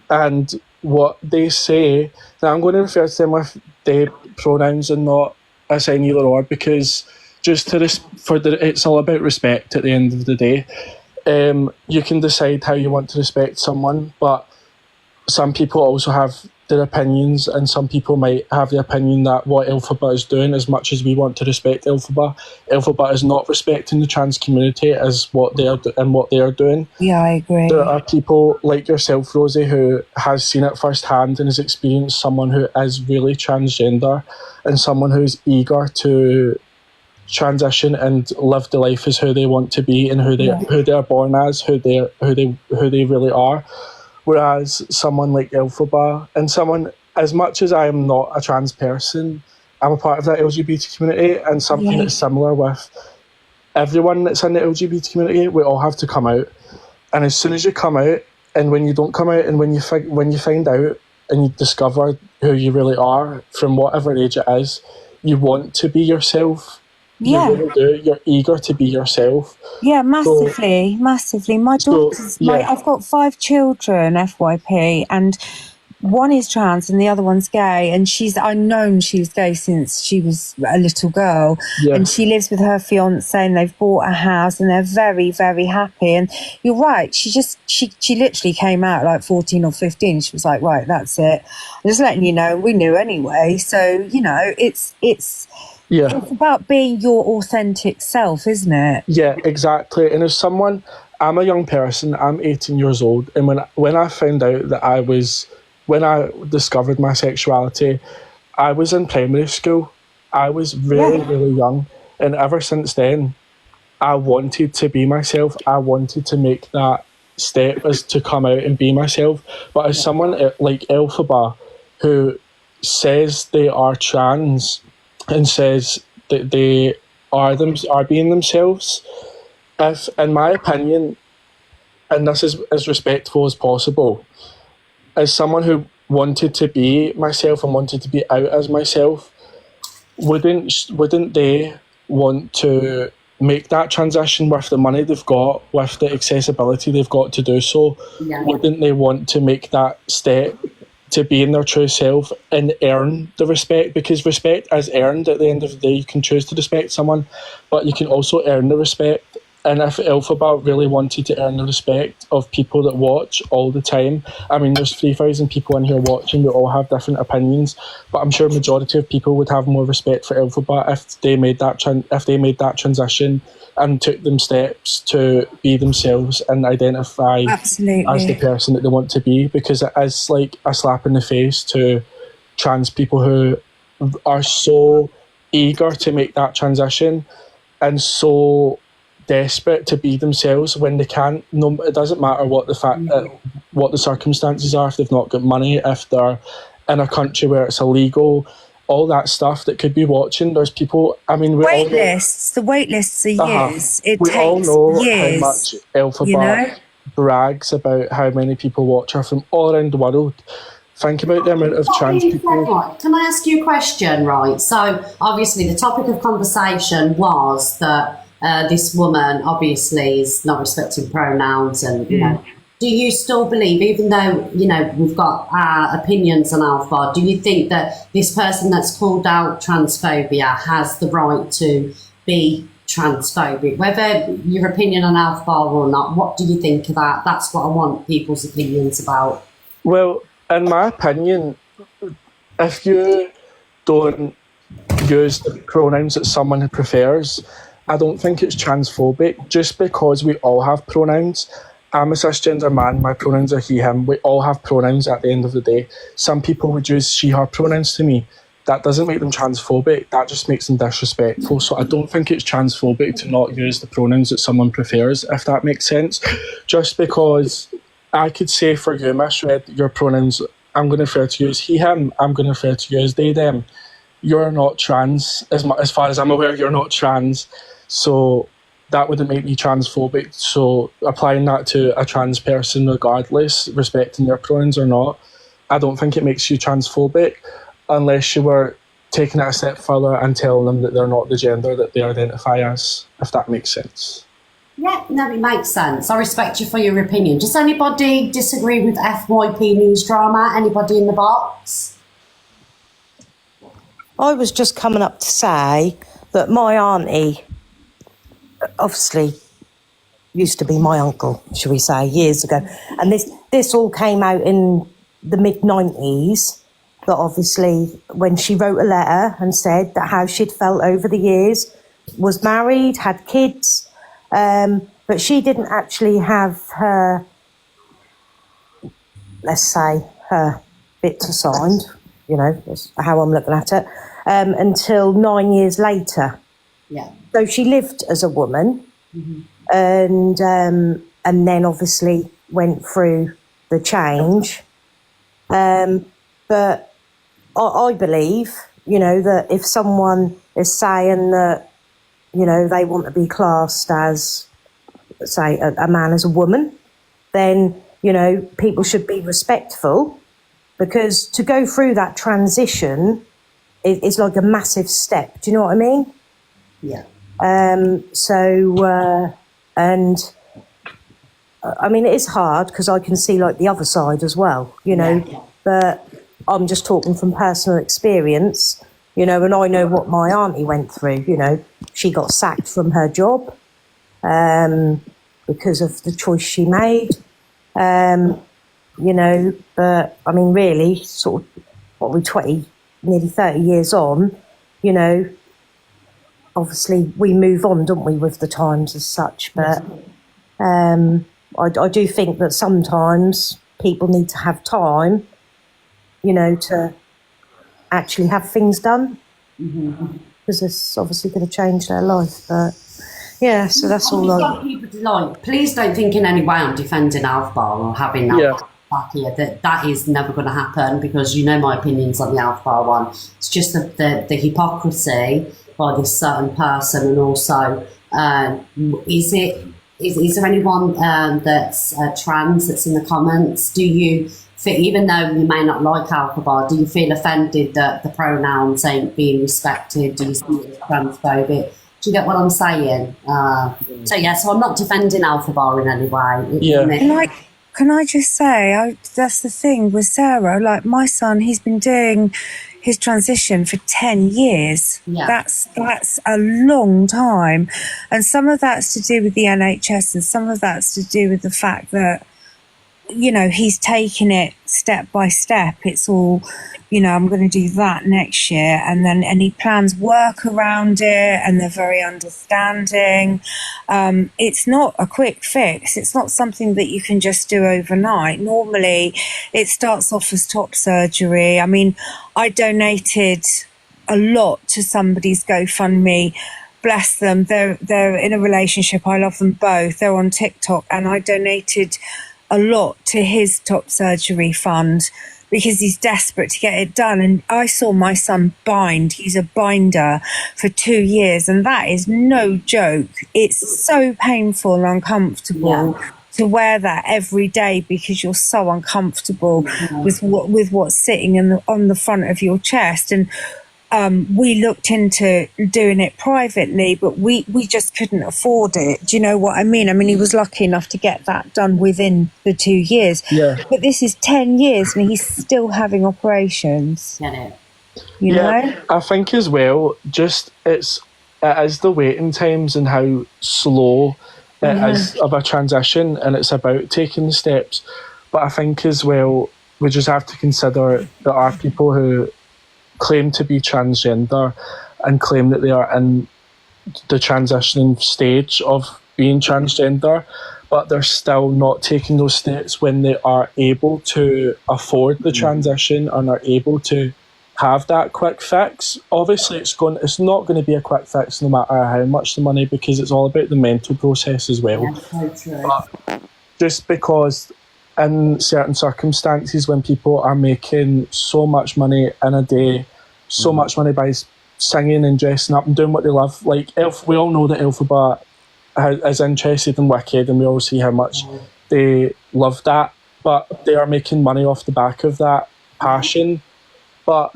And what they say, now I'm going to refer to them with they pronouns and not assign either or, because just to it's all about respect at the end of the day. You can decide how you want to respect someone, but some people also have their opinions, and some people might have the opinion that what Elphaba is doing, as much as we want to respect Elphaba is not respecting the trans community as what they are doing. Yeah, I agree. There are people like yourself, Rosie, who has seen it firsthand and has experienced someone who is really transgender and someone who's eager to transition and live the life as who they want to be and who they are born as, who they really are. Whereas someone like Elphaba and someone, as much as I am not a trans person, I'm a part of that LGBT community, and something that's similar with everyone that's in the LGBT community, we all have to come out. And as soon as you come out, and when you don't come out, and when you find out and you discover who you really are from whatever age it is, you want to be yourself. Yeah. You really do. You're eager to be yourself. Yeah, massively. My daughter's, I've got 5 children, FYP, and one is trans and the other one's gay, and I've known she was gay since she was a little girl. Yeah. And she lives with her fiance and they've bought a house and they're very, very happy. And you're right, she literally came out like 14 or 15. She was like, right, that's it. I'm just letting you know, we knew anyway. So, you know, it's about being your authentic self, isn't it? Yeah, exactly. And as someone, I'm a young person, I'm 18 years old, and when I found out that when I discovered my sexuality, I was in primary school. I was really, really young. And ever since then, I wanted to be myself. I wanted to make that step as to come out and be myself. But as someone like Elphaba, who says they are trans and says that they are being themselves, if, in my opinion, and this is as respectful as possible, as someone who wanted to be myself and wanted to be out as myself, wouldn't they want to make that transition with the money they've got, with the accessibility they've got to do so? Yeah. Wouldn't they want to make that step to being their true self and earn the respect? Because respect is earned at the end of the day. You can choose to respect someone, but you can also earn the respect. And if Elphaba really wanted to earn the respect of people that watch all the time, I mean, there's 3,000 people in here watching, we all have different opinions, but I'm sure a majority of people would have more respect for Elphaba if they made that transition and took them steps to be themselves and identify as the person that they want to be, because it is like a slap in the face to trans people who are so eager to make that transition and so desperate to be themselves when they can't. No, it doesn't matter what the fact, what the circumstances are. If they've not got money, if they're in a country where it's illegal, all that stuff that could be watching. There's people. I mean, Wait lists. The wait lists are years. It we all takes know years. how much Alpha you Bar know? brags about how many people watch her from all around the world. Think about the amount of trans people. Right. Can I ask you a question, right? So, obviously, the topic of conversation was that this woman obviously is not respecting pronouns and, you know, do you still believe, even though, you know, we've got our opinions on Alpha, do you think that this person that's called out transphobia has the right to be transphobic? Whether your opinion on Alpha or not, what do you think of that? That's what I want people's opinions about. Well, in my opinion, if you don't use the pronouns that someone prefers, I don't think it's transphobic, just because we all have pronouns. I'm a cisgender man, my pronouns are he, him. We all have pronouns at the end of the day. Some people would use she, her pronouns to me. That doesn't make them transphobic, that just makes them disrespectful. So I don't think it's transphobic to not use the pronouns that someone prefers, if that makes sense. Just because I could say for you, Miss Red, your pronouns, I'm going to refer to you as he, him, I'm going to refer to you as they, them. You're not trans, as far as I'm aware, you're not trans. So that wouldn't make me transphobic. So applying that to a trans person regardless, respecting their pronouns or not, I don't think it makes you transphobic unless you were taking it a step further and telling them that they're not the gender that they identify as, if that makes sense. Yeah, no, it makes sense. I respect you for your opinion. Does anybody disagree with FYP news drama? Anybody in the box? I was just coming up to say that my auntie, obviously, used to be my uncle, shall we say, years ago. And this all came out in the mid-90s, that obviously when she wrote a letter and said that how she'd felt over the years, was married, had kids, but she didn't actually have her, let's say, her bits assigned, you know, that's how I'm looking at it, until 9 years later. Yeah. So she lived as a woman, and then obviously went through the change. But I believe, you know, that if someone is saying that, you know, they want to be classed as, say, a man as a woman, then, you know, people should be respectful, because to go through that transition is like a massive step. Do you know what I mean? Yeah. And I mean, it is hard because I can see like the other side as well, you know, but I'm just talking from personal experience, you know, and I know what my auntie went through. You know, she got sacked from her job because of the choice she made, you know, but I mean, really, sort of, what we're 20, nearly 30 years on, you know, obviously we move on, don't we, with the times as such, but I do think that sometimes people need to have time, you know, to actually have things done, because it's obviously going to change their life. But yeah, so that's all. Please don't think in any way I'm defending Alpha or having that back here. That is never going to happen, because you know my opinions on the Alpha one. It's just the hypocrisy by this certain person, and also is there anyone that's trans that's in the comments? Do you feel, even though you may not like Alpha Bar, do you feel offended that the pronouns ain't being respected? Do you see it as transphobic? Do you get what I'm saying? So I'm not defending Alpha Bar in any way. Can I just say, that's the thing with Sarah, like my son, he's been doing his transition for 10 years. Yeah. That's a long time. And some of that's to do with the NHS, and some of that's to do with the fact that, you know, he's taking it step by step. It's all, you know, I'm going to do that next year, and he plans work around it, and they're very understanding. It's not a quick fix. It's not something that you can just do overnight. Normally it starts off as top surgery. I mean, I donated a lot to somebody's GoFundMe bless them. They're in a relationship. I love them both. They're on TikTok, and I donated a lot to his top surgery fund because he's desperate to get it done. And I saw my son bind. He's a binder for 2 years, and that is no joke. It's so painful and uncomfortable to wear that every day because you're so uncomfortable with what's sitting on the front of your chest. And we looked into doing it privately, but we just couldn't afford it. Do you know what I mean? I mean, he was lucky enough to get that done within the 2 years. Yeah. But this is 10 years and he's still having operations. Get it? You know? I think as well, just it is the waiting times and how slow it is of a transition, and it's about taking steps. But I think as well, we just have to consider there are people who claim to be transgender and claim that they are in the transitioning stage of being transgender, but they're still not taking those steps when they are able to afford the transition and are able to have that quick fix. Obviously, it's not going to be a quick fix no matter how much the money, because it's all about the mental process as well. But just because in certain circumstances, when people are making so much money in a day, so much money by singing and dressing up and doing what they love, like we all know that Elphaba is interested in Wicked, and we all see how much they love that, but they are making money off the back of that passion. But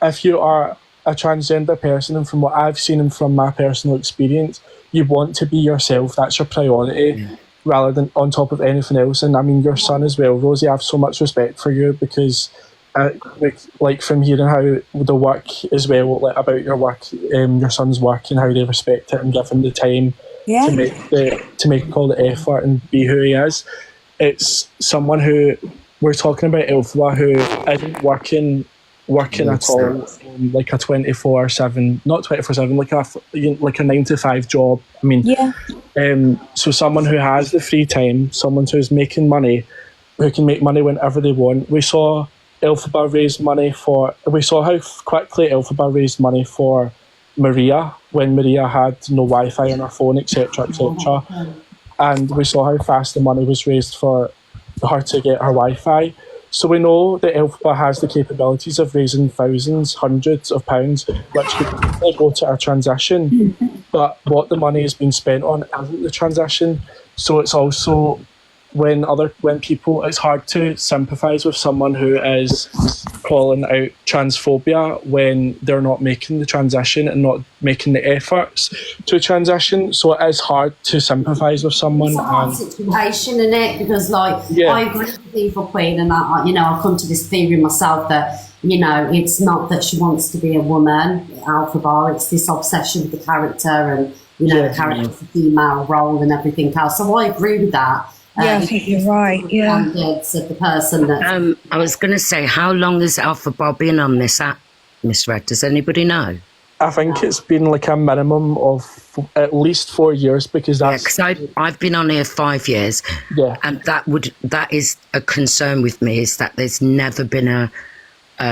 if you are a transgender person, and from what I've seen and from my personal experience, you want to be yourself. That's your priority, rather than on top of anything else. And I mean, your son as well, Rosie, I have so much respect for you, because like from hearing how the work as well, like about your work, your son's work, and how they respect it and give him the time to make all the effort and be who he is. It's someone who, we're talking about Elphaba, who isn't working at all, like a 24/7, not 24/7, like a 9 to 5 job. I mean, so someone who has the free time, someone who's making money, who can make money whenever they want. We saw Elphaba raise money we saw how quickly Elphaba raised money for Maria when Maria had no Wi-Fi on her phone, etc., etc. And we saw how fast the money was raised for her to get her Wi-Fi. So we know that Elphaba has the capabilities of raising thousands, hundreds of pounds, which could go to our transition. But what the money has been spent on isn't the transition. So it's also when people, it's hard to sympathise with someone who is calling out transphobia when they're not making the transition and not making the efforts to transition. So it is hard to sympathise with someone. It's a hard situation, isn't it? Because I agree with Evil Queen, and I've come to this theory myself that, it's not that she wants to be a woman, Elphaba, it's this obsession with the character and, the character's female role and everything else. So I agree with that. I think you're right. Yeah. Standards of the person that. I was going to say, how long has Elphaba been on this app, Miss Red? Does anybody know? I think it's been like a minimum of at least 4 years, because that's... because I've been on here 5 years. Yeah. And that is a concern with me, is that there's never been a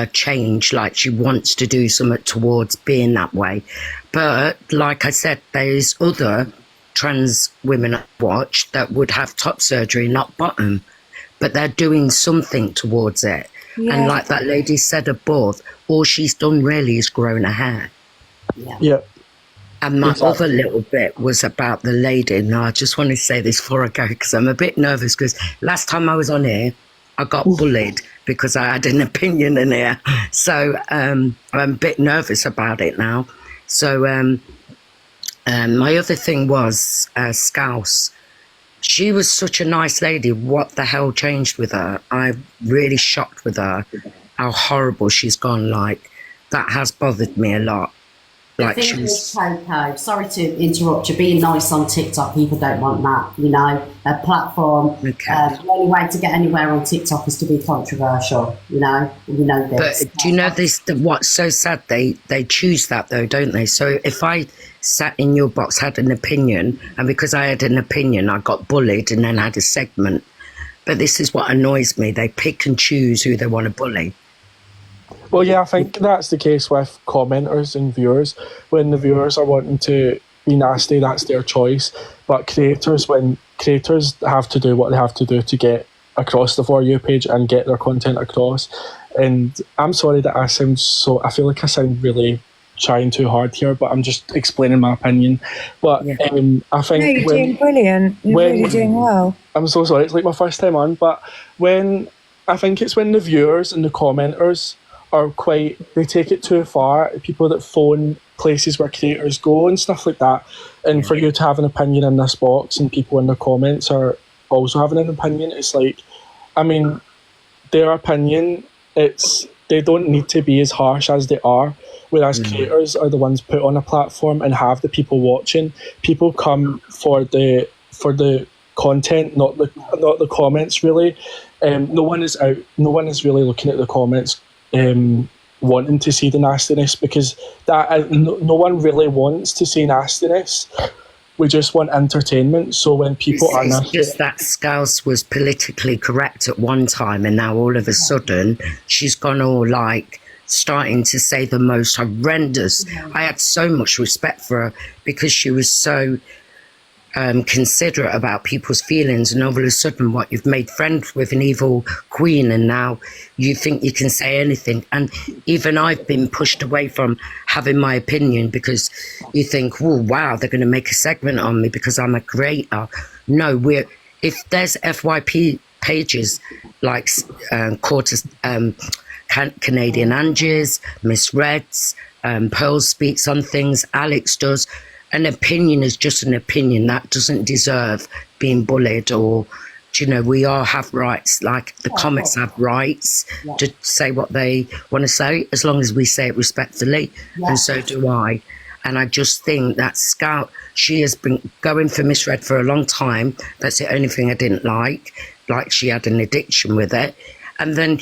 change, like she wants to do something towards being that way. But like I said, there's other trans women I watch that would have top surgery, not bottom, but they're doing something towards it. And like that lady said above, all she's done really is grown her hair. And my other little bit was about the lady. Now, I just want to say this before I go, because I'm a bit nervous, because last time I was on here, I got bullied because I had an opinion in here. So I'm a bit nervous about it now. So my other thing was Scouse. She was such a nice lady. What the hell changed with her? I'm really shocked with her, how horrible she's gone. Like, that has bothered me a lot. Like, she's... Coco, sorry to interrupt you. Being nice on TikTok, people don't want that, a platform. The only way to get anywhere on TikTok is to be controversial, this. But do you know this? What's so sad? They choose that though, don't they? So if I sat in your box, had an opinion, and because I had an opinion, I got bullied and then had a segment. But this is what annoys me. They pick and choose who they want to bully. Well, yeah, I think that's the case with commenters and viewers. When the viewers are wanting to be nasty, that's their choice. But when creators have to do what they have to do to get across the For You page and get their content across. And I'm sorry that I feel like I sound really trying too hard here, but I'm just explaining my opinion. But I think no, you're doing brilliant. You're really doing well. I'm so sorry, it's like my first time on, but when the viewers and the commenters are they take it too far, people that phone places where creators go and stuff like that, and for you to have an opinion in this box and people in the comments are also having an opinion, it's like, I mean, their opinion, they don't need to be as harsh as they are, whereas creators are the ones put on a platform and have the people watching. People come for the content, not the comments, really. No one is really looking at the comments wanting to see the nastiness, because no one really wants to see nastiness. We just want entertainment. So when people are nasty, just that Scouse was politically correct at one time, and now all of a sudden she's gone all like starting to say the most horrendous. I had so much respect for her because she was so considerate about people's feelings, and all of a sudden you've made friends with an evil queen, and now you think you can say anything. And even I've been pushed away from having my opinion because you think, oh wow, they're going to make a segment on me because I'm a creator. No, if there's FYP pages like Canadian Anges, Miss Reds, Pearl speaks on things, Alex does. An opinion is just an opinion. That doesn't deserve being bullied, or, we all have rights. Like the comments have rights to say what they want to say, as long as we say it respectfully, and so do I. And I just think that Scout, she has been going for Miss Red for a long time. That's the only thing I didn't like she had an addiction with it. And then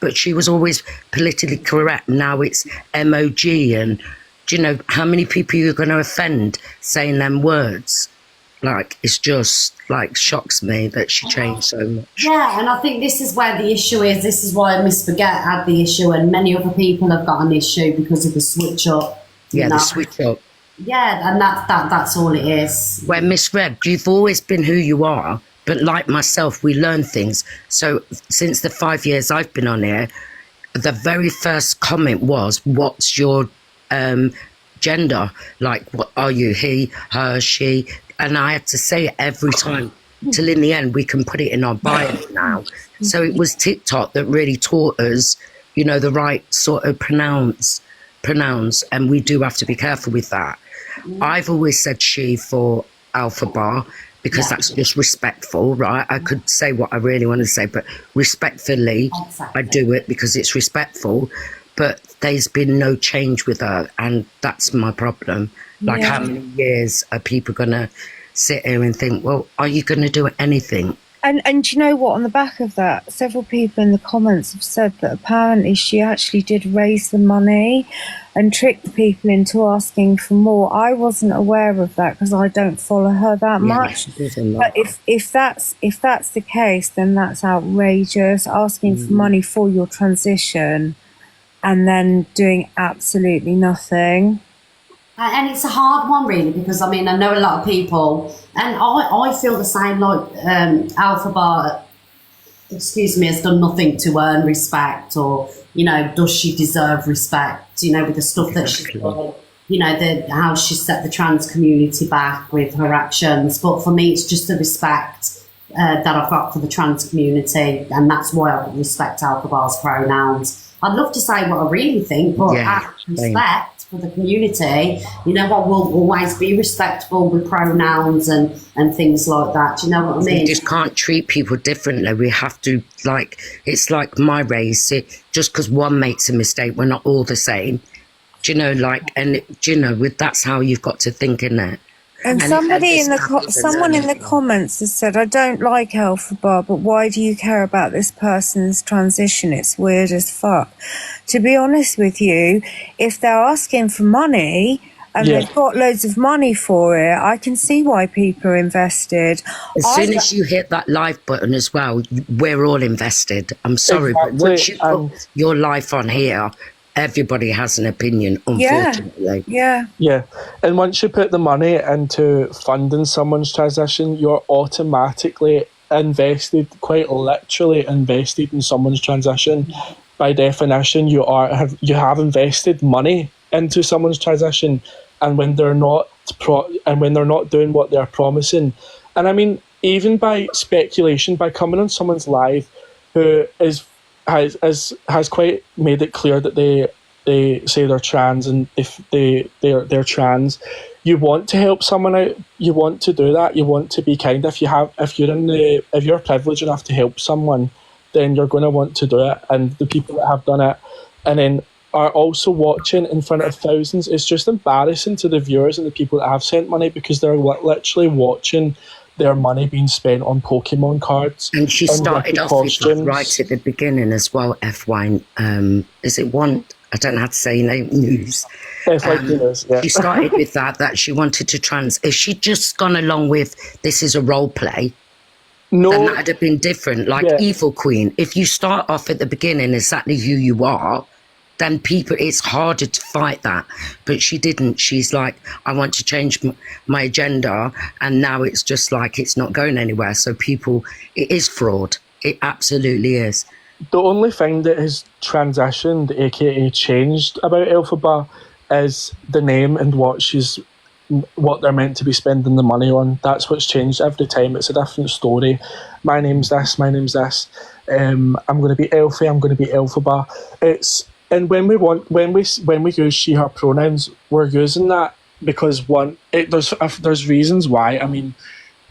but she was always politically correct. Now it's MOG, and do you know how many people you're going to offend saying them words? Like, it's just, shocks me that she changed so much. Yeah, and I think this is where the issue is. This is why Miss Forget had the issue, and many other people have got an issue because of the switch up. Yeah, the switch up. Yeah, and that's all it is. Where Miss Red, you've always been who you are, but like myself, we learn things. So since the 5 years I've been on here, the very first comment was, what's your gender? Like, what are you? He, her, she? And I had to say it every time till in the end we can put it in our bio now. So it was TikTok that really taught us, the right sort of pronouns, and we do have to be careful with that. I've always said she for Alpha Bar because that's just respectful, right? I could say what I really want to say, but respectfully, I do it because it's respectful. But there's been no change with her, and that's my problem. Like, how many years are people going to sit here and think, well, are you going to do anything? And do you know what? On the back of that, several people in the comments have said that apparently she actually did raise the money and tricked people into asking for more. I wasn't aware of that because I don't follow her that much. But if that's the case, then that's outrageous. Asking for money for your transition and then doing absolutely nothing. And it's a hard one, really, because, I mean, I know a lot of people, and I feel the same, like Alpha Bar, has done nothing to earn respect, or, does she deserve respect, with the stuff that she's done, how she set the trans community back with her actions. But for me, it's just the respect that I've got for the trans community, and that's why I respect Alpha Bar's pronouns. I'd love to say what I really think, but out of respect for the community, I will always be respectful with pronouns and things like that. Do you know what I mean? We just can't treat people differently. We have to, it's like my race. Just because one makes a mistake, we're not all the same. Do you know, that's how you've got to think, innit? And someone in the comments has said, I don't like Alpha Bar, but why do you care about this person's transition? It's weird as fuck. To be honest with you, if they're asking for money and they've got loads of money for it, I can see why people are invested. As soon as you hit that live button as well, we're all invested. I'm sorry, but once you put your life on here, everybody has an opinion, Yeah. unfortunately. Yeah. Yeah, and once you put the money into funding someone's transition, you're automatically invested, quite literally invested in someone's transition. By definition, you have invested money into someone's transition, and when they're not doing what they're promising, and I mean, even by speculation, by coming on someone's live who has quite made it clear that they say they're trans, and if they're trans, you want to help someone out. You want to do that. You want to be kind. If you're privileged enough to help someone, then you're going to want to do it. And the people that have done it, and then are also watching in front of thousands, it's just embarrassing to the viewers and the people that have sent money, because they're literally watching their money being spent on Pokemon cards. And she started off with that right at the beginning as well, F1. Is it one? I don't know how to say your name, News. Yeah. She started with that she wanted to trans. If she'd just gone along with, this is a role play, no, then that'd have been different. Like Evil Queen, if you start off at the beginning exactly who you are, then it's harder to fight that. But she didn't. She's like, I want to change my agenda, and now it's just like it's not going anywhere. So it is fraud. It absolutely is. The only thing that has transitioned, aka changed, about Elphaba is the name and what they're meant to be spending the money on. That's what's changed every time. It's a different story. My name's this. I'm going to be Elfie. I'm going to be Elphaba. And when we use she/her pronouns, we're using that because there's reasons why. I mean,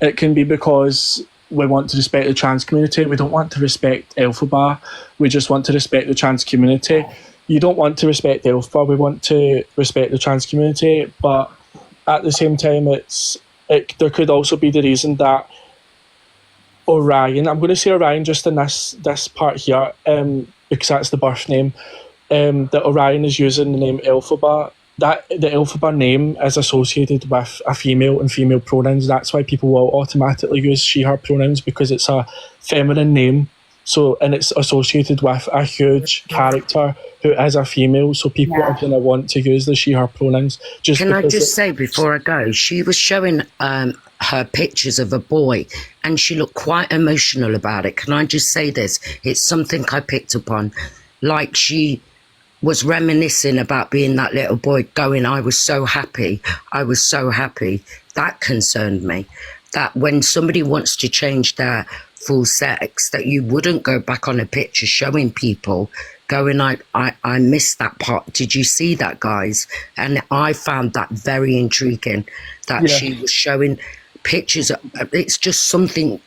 it can be because we want to respect the trans community. We don't want to respect Elphaba. We just want to respect the trans community. You don't want to respect Elphaba. We want to respect the trans community. But at the same time, there could also be the reason that Orion, I'm going to say Orion just in this part here, because that's the birth name, that Orion is using the name Elphaba. That the Elphaba name is associated with a female and female pronouns. That's why people will automatically use she/her pronouns, because it's a feminine name. So, and it's associated with a huge character who is a female. So people are going to want to use the she/her pronouns. Can I just say before I go, she was showing her pictures of a boy, and she looked quite emotional about it. Can I just say this? It's something I picked up on. Like, she was reminiscing about being that little boy, going, I was so happy. That concerned me. That when somebody wants to change their full sex, that you wouldn't go back on a picture showing people, going, I missed that part. Did you see that, guys? And I found that very intriguing, that she was showing pictures. It's just something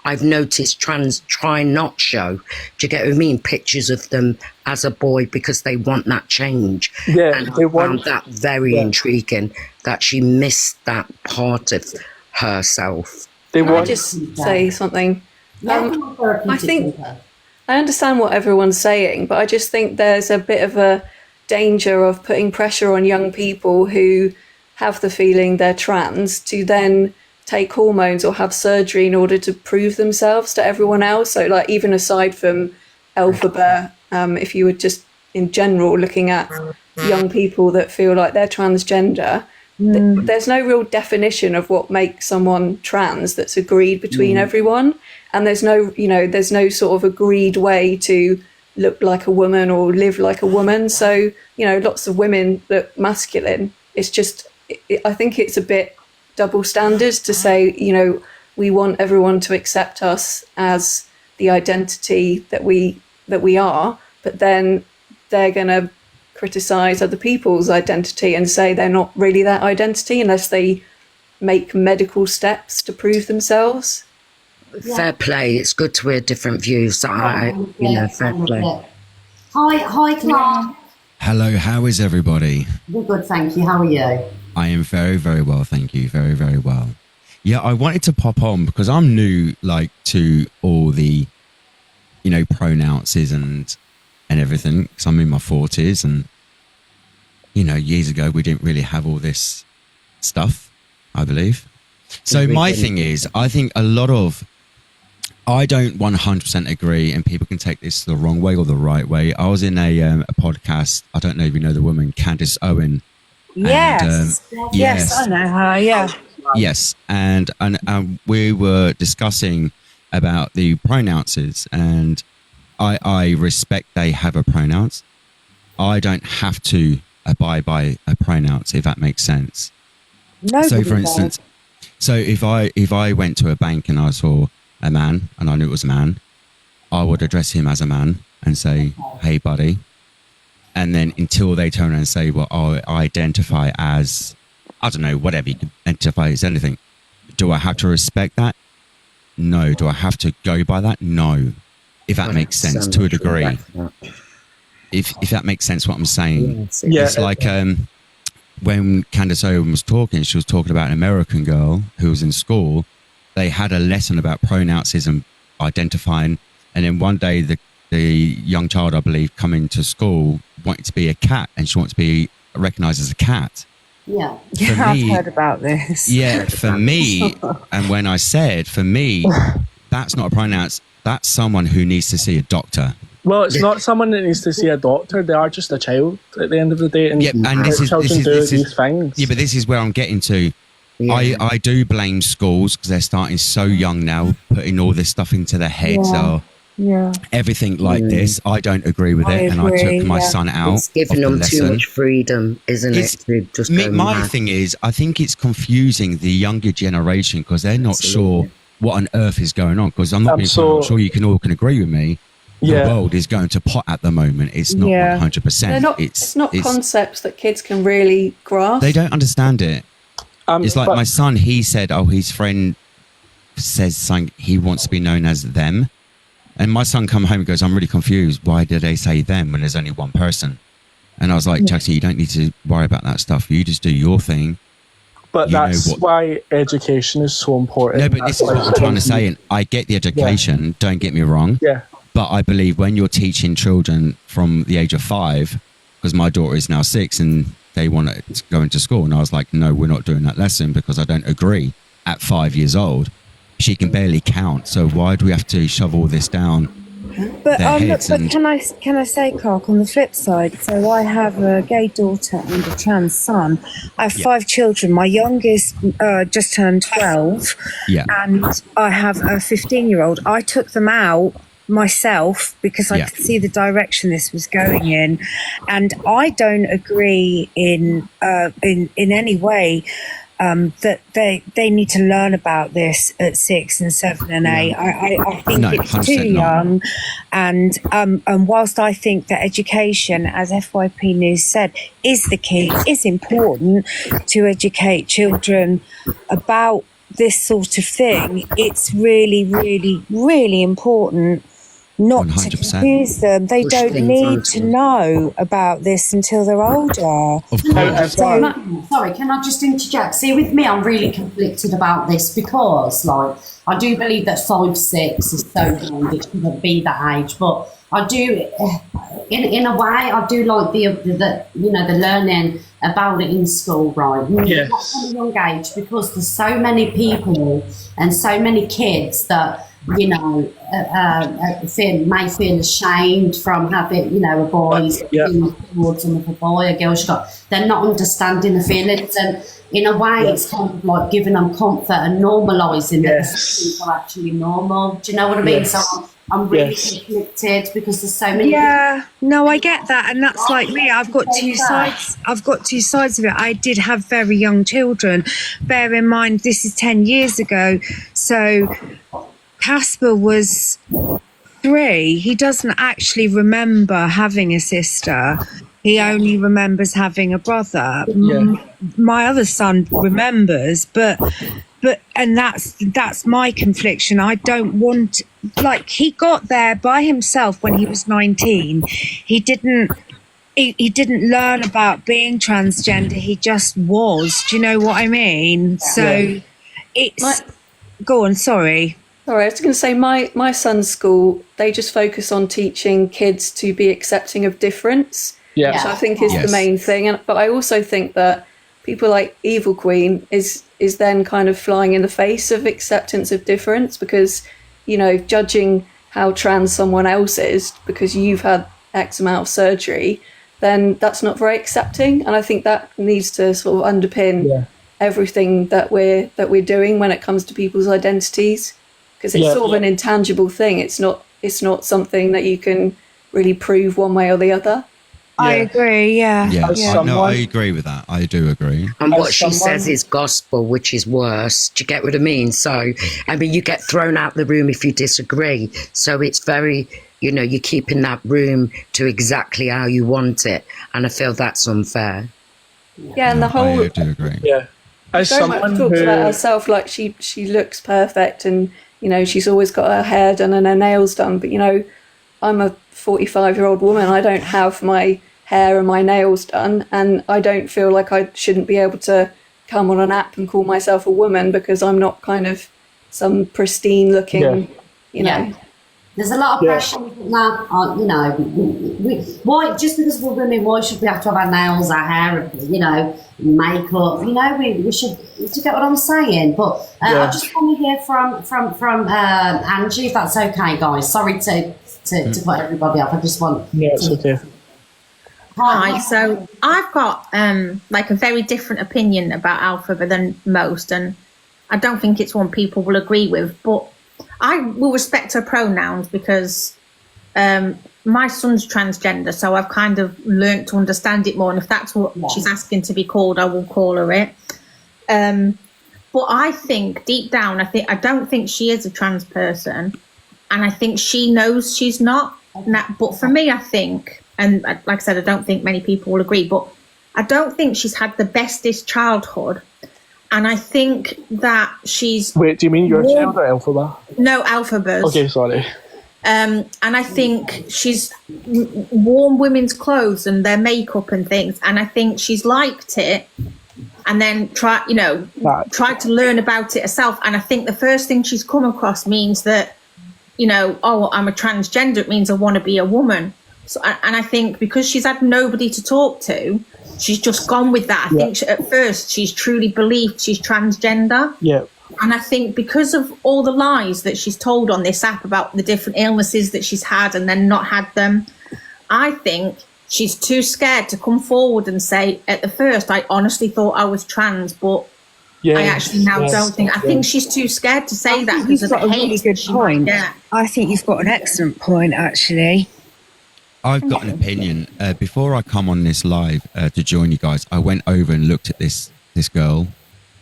I've noticed trans try not show. Do you get what I mean? Pictures of them as a boy, because they want that change. Yeah, and I found that very intriguing, that she missed that part of herself. Can I just say something? I think I understand what everyone's saying, but I just think there's a bit of a danger of putting pressure on young people who have the feeling they're trans to then take hormones or have surgery in order to prove themselves to everyone else. So, like, even aside from Elphaba, if you were just in general looking at young people that feel like they're transgender, there's no real definition of what makes someone trans that's agreed between everyone, and there's no sort of agreed way to look like a woman or live like a woman. So, lots of women look masculine. It's just, I think it's a bit double standards to say, we want everyone to accept us as the identity that we are, but then they're going to criticize other people's identity and say they're not really that identity unless they make medical steps to prove themselves. Fair play. It's good to hear different views. Fair play. Hi, Clark. Hello, how is everybody? We're good, thank you. How are you? I am very, very well, thank you. Very, very well. Yeah, I wanted to pop on because I'm new, to all the, pronounces and everything. Because I'm in my 40s, and years ago we didn't really have all this stuff, I believe. So my thing is, I think a lot of I don't 100% agree, and people can take this the wrong way or the right way. I was in a podcast. I don't know if you know the woman, Candace Owen. Yes. Yes, I know her. Yeah. Yes, and we were discussing about the pronouns, and I respect they have a pronouns. I don't have to abide by a pronouns, if that makes sense. So, for instance, if I went to a bank and I saw a man and I knew it was a man, I would address him as a man and say, "Hey, buddy." And then until they turn around and say, "Well, I identify as," I don't know, whatever you can identify as anything. Do I have to respect that? No. Do I have to go by that? No. If that makes sense, to a degree. If that makes sense, what I'm saying. It's like when Candace Owen was talking, she was talking about an American girl who was in school. They had a lesson about pronouns and identifying, and then one day the young child, I believe, coming to school wanted to be a cat, and she wanted to be recognised as a cat. Yeah, I've heard about this. Yeah, for me, and when I said, for me, that's not a pronounce. That's someone who needs to see a doctor. Well, it's not someone that needs to see a doctor. They are just a child at the end of the day. And, and children do these things. Yeah, but this is where I'm getting to. Yeah. I do blame schools because they're starting so young now, putting all this stuff into their heads. Or everything like this. I don't agree with it. And I took my son out. It's giving them too much freedom, isn't it? To just my thing is, I think it's confusing the younger generation because they're not sure what on earth is going on. Because I'm sure you can all agree with me. The world is going to pot at the moment. It's not 100%. It's not concepts that kids can really grasp. They don't understand it. It's like my son, he said, his friend says something, he wants to be known as them. And my son come home and goes, I'm really confused. Why did they say them when there's only one person? And I was like, Jackson, you don't need to worry about that stuff. You just do your thing. But that's why education is so important. No, but this is what I'm trying to say. And I get the education, don't get me wrong. Yeah. But I believe when you're teaching children from the age of 5, because my daughter is now 6 and they want to go into school. And I was like, no, we're not doing that lesson because I don't agree. At 5 years old, she can barely count. So why do we have to shove all this down But their heads? can I say, Clark, on the flip side, so I have a gay daughter and a trans son. I have 5 children. My youngest just turned 12, and I have a 15-year-old. I took them out myself because I could see the direction this was going in, and I don't agree in any way that they need to learn about this at 6 and 7 and 8. I think it's too young, and whilst I think that education, as FYP News said, is the key, is important to educate children about this sort of thing, it's really, really, really important not 100%. To confuse them. They don't need to know about this until they're older. Sorry, can I just interject? See, with me, I'm really conflicted about this because, like, I do believe that 5, 6 is so young, it shouldn't be that age. But I do, in a way, I do like the learning about it in school, right? Yes. Not from a young age, because there's so many people and so many kids that may feel ashamed from having, a boy's feeling towards another boy, a girl. They're not understanding the feelings, and in a way, it's kind of like giving them comfort and normalising that people are actually normal. Do you know what I mean? So I'm really conflicted because there's so many. Yeah, no, I get that, and that's like me. I've got two sides. I've got two sides of it. I did have very young children. Bear in mind, this is 10 years ago, so Casper was 3. He doesn't actually remember having a sister. He only remembers having a brother. My other son remembers, but and that's my confliction. I don't want, like, he got there by himself when he was 19. He didn't learn about being transgender. He just was. Do you know what I mean? So it's go on. Sorry, I was going to say my son's school, they just focus on teaching kids to be accepting of difference, which I think is the main thing. But I also think that people like Evil Queen is then kind of flying in the face of acceptance of difference, because you know, judging how trans someone else is because you've had X amount of surgery, then that's not very accepting. And I think that needs to sort of underpin everything that we're doing when it comes to people's identities, because it's sort of an intangible thing. It's not something that you can really prove one way or the other. I agree, yeah. I agree with that. I do agree. And what she says is gospel, which is worse. Do you get what I mean? So, I mean, you get thrown out the room if you disagree. So it's very, you know, you're keeping that room to exactly how you want it. And I feel that's unfair. Yeah, and the whole... I do agree. Yeah. As someone who talks about herself like she looks perfect, and, you know, she's always got her hair done and her nails done. But, you know, I'm a 45-year-old woman. I don't have my hair and my nails done, and I don't feel like I shouldn't be able to come on an app and call myself a woman because I'm not kind of some pristine looking, you know. There's a lot of pressure now, you know, why, just because we're women, why should we have to have our nails, our hair, you know, makeup, you know, we should, do you get what I'm saying? But I just want to hear from Angie, if that's okay, guys. Sorry to put everybody up, I just want it's okay. Hi, so I've got like a very different opinion about Alpha than most, and I don't think it's one people will agree with, but I will respect her pronouns because my son's transgender, so I've kind of learnt to understand it more, and if that's what she's asking to be called, I will call her it. But I think deep down, I don't think she is a trans person, and I think she knows she's not. But for me, I think, and like I said, I don't think many people will agree, but I don't think she's had the bestest childhood. And I think that she's... Wait, do you mean your child or Elphaba? No, Elphaba's. Okay, sorry. And I think she's worn women's clothes and their makeup and things, and I think she's liked it and then tried to learn about it herself. And I think the first thing she's come across means that, you know, oh, I'm a transgender, it means I want to be a woman. So, and I think because she's had nobody to talk to, she's just gone with that. I think at first she's truly believed she's transgender. Yeah. And I think because of all the lies that she's told on this app about the different illnesses that she's had and then not had them, I think she's too scared to come forward and say, at the first, I honestly thought I was trans, but I actually now don't think. I think she's too scared to say that because of the hate. Really good point. I think you've got an excellent point, actually. I've got an opinion. Before I come on this live to join you guys, I went over and looked at this girl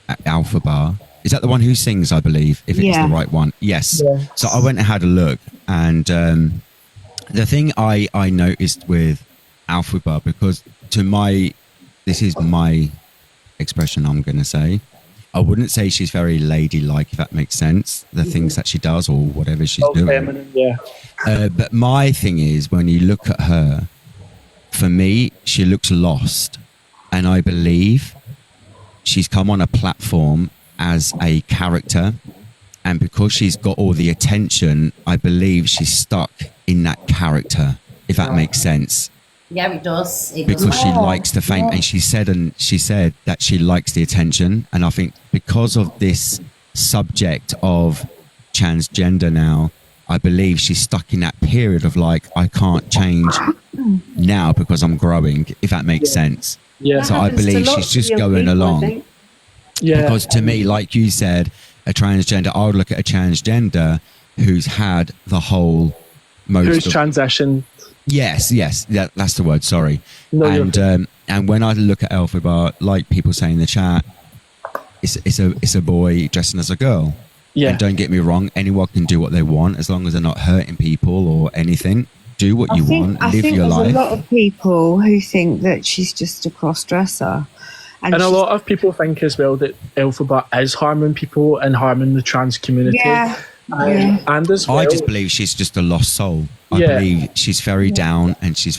at Alpha Bar. Is that the one who sings, I believe, if it's the right one? Yes. So I went and had a look. And the thing I noticed with Alpha Bar, because this is my expression I'm going to say, I wouldn't say she's very ladylike, if that makes sense. The things that she does or whatever she's doing. Feminine, but my thing is, when you look at her, for me, she looks lost. And I believe she's come on a platform as a character. And because she's got all the attention, I believe she's stuck in that character, if that makes sense. Yeah, it does. Because she likes the fame, and she said that she likes the attention. And I think because of this subject of transgender now, I believe she's stuck in that period of like, I can't change now because I'm growing, if that makes sense. Yeah. So I believe she's just going along. Yeah. Because to me, like you said, a transgender, I would look at a transgender who's had the whole who's transitioned. Yes, that's the word. Sorry. No, and when I look at Elphaba, like people say in the chat, it's a boy dressing as a girl. Yeah. And don't get me wrong, anyone can do what they want as long as they're not hurting people or anything. Do what you want, live your life. There's a lot of people who think that she's just a cross-dresser. And a lot of people think as well that Elphaba is harming people and harming the trans community. Yeah. And as well, I just believe she's just a lost soul. I believe she's very down and she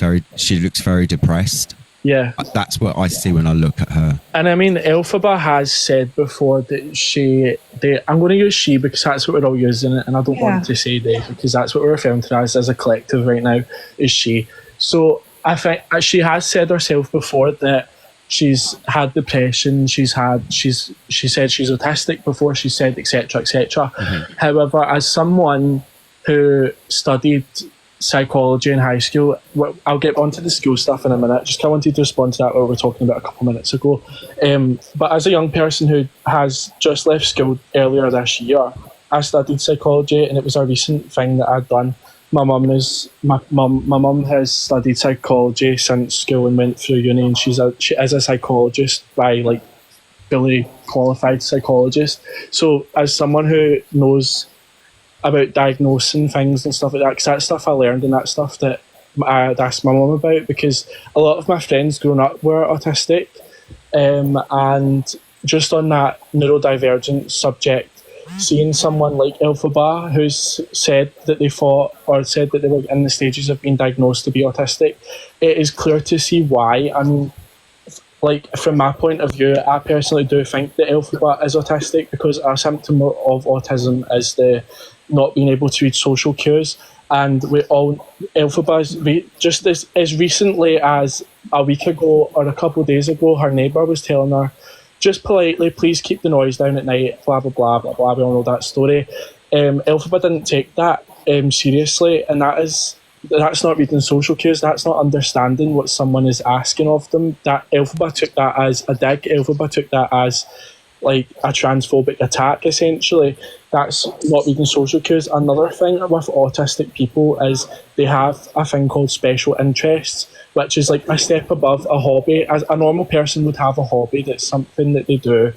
looks very depressed. Yeah. That's what I see when I look at her. And I mean, Elphaba has said before that I'm going to use she because that's what we're all using it, and I don't want to say they because that's what we're referring to as a collective right now, is she. So I think she has said herself before that she's had depression, she said she's autistic before she said, etc., etc. However, as someone who studied psychology in high school, I'll get onto the school stuff in a minute, just I wanted to respond to that what we were talking about a couple of minutes ago. But as a young person who has just left school earlier this year, I studied psychology, and it was a recent thing that I'd done. My mum has studied psychology since school and went through uni, and she is a psychologist by like fully qualified psychologist. So as someone who knows about diagnosing things and stuff like that, because that's stuff I learned and that stuff that I'd asked my mum about, because a lot of my friends growing up were autistic, and just on that neurodivergent subject, seeing someone like Elphaba who's said that they thought or said that they were in the stages of being diagnosed to be autistic, it is clear to see why. I mean, like from my point of view, I personally do think that Elphaba is autistic, because a symptom of autism is the not being able to read social cues. And we all, Elphaba's just as recently as a week ago or a couple of days ago, her neighbour was telling her, just politely, please keep the noise down at night, blah, blah, blah, blah, blah. We all know that story. Elphaba didn't take that seriously, and that's not reading social cues, that's not understanding what someone is asking of them. That Elphaba took that as a dig, Elphaba took that as like a transphobic attack, essentially. That's not reading social cues. Another thing with autistic people is they have a thing called special interests, which is like a step above a hobby. As a normal person would have a hobby that's something that they do,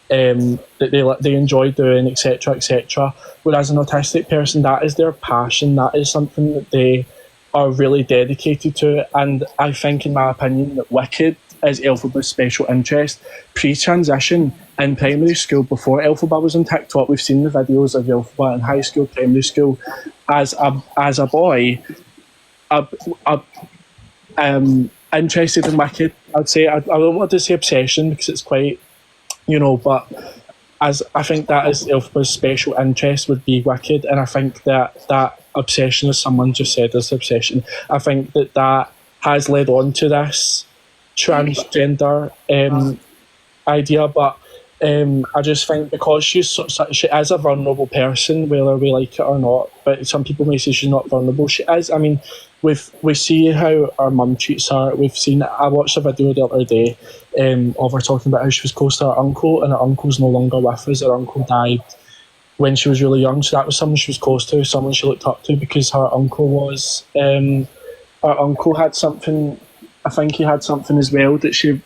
that they enjoy doing, etc., etc. Whereas an autistic person, that is their passion, that is something that they are really dedicated to. And I think, in my opinion, that Wicked is Elphaba's special interest. Pre-transition in primary school, before Elphaba was on TikTok, we've seen the videos of Elphaba in high school, primary school, as a boy, interested in Wicked. I'd say, I don't want to say obsession, because it's quite, but as I think that is Elphaba's special interest would be Wicked, and I think that obsession, as someone just said, is obsession. I think that has led on to this transgender idea, but I just think because she is a vulnerable person, whether we like it or not, but some people may say she's not vulnerable. She is. I mean, we see how our mum treats her. I watched a video the other day of her talking about how she was close to her uncle, and her uncle's no longer with us. Her uncle died when she was really young, so that was someone she was close to, someone she looked up to, because her uncle had something. I think he had something as well that she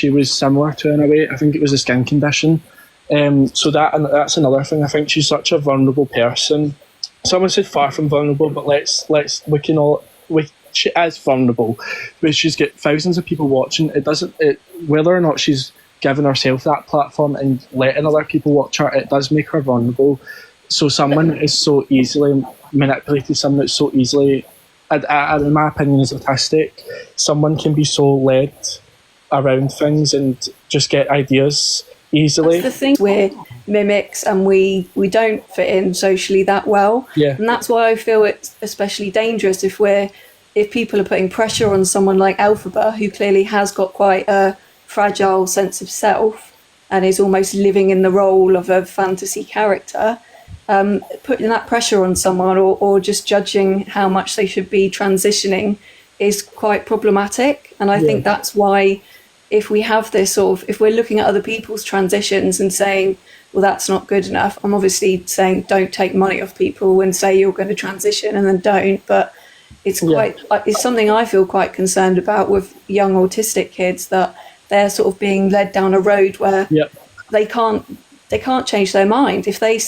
was similar to in a way. I think it was a skin condition. So that's another thing. I think she's such a vulnerable person. Someone said far from vulnerable, but she is vulnerable. But she's got thousands of people watching. Whether or not she's given herself that platform and letting other people watch her, it does make her vulnerable. So someone is so easily manipulated, someone that's so easily, in my opinion, is autistic. Someone can be so led around things and just get ideas easily. That's the thing, we're mimics and we don't fit in socially that well. Yeah. And that's why I feel it's especially dangerous if people are putting pressure on someone like Elphaba, who clearly has got quite a fragile sense of self and is almost living in the role of a fantasy character. Putting that pressure on someone or just judging how much they should be transitioning is quite problematic. And I think that's why, if we have this if we're looking at other people's transitions and saying, well, that's not good enough, I'm obviously saying don't take money off people and say you're going to transition and then don't. But it's it's something I feel quite concerned about with young autistic kids, that they're sort of being led down a road where they can't change their mind. If they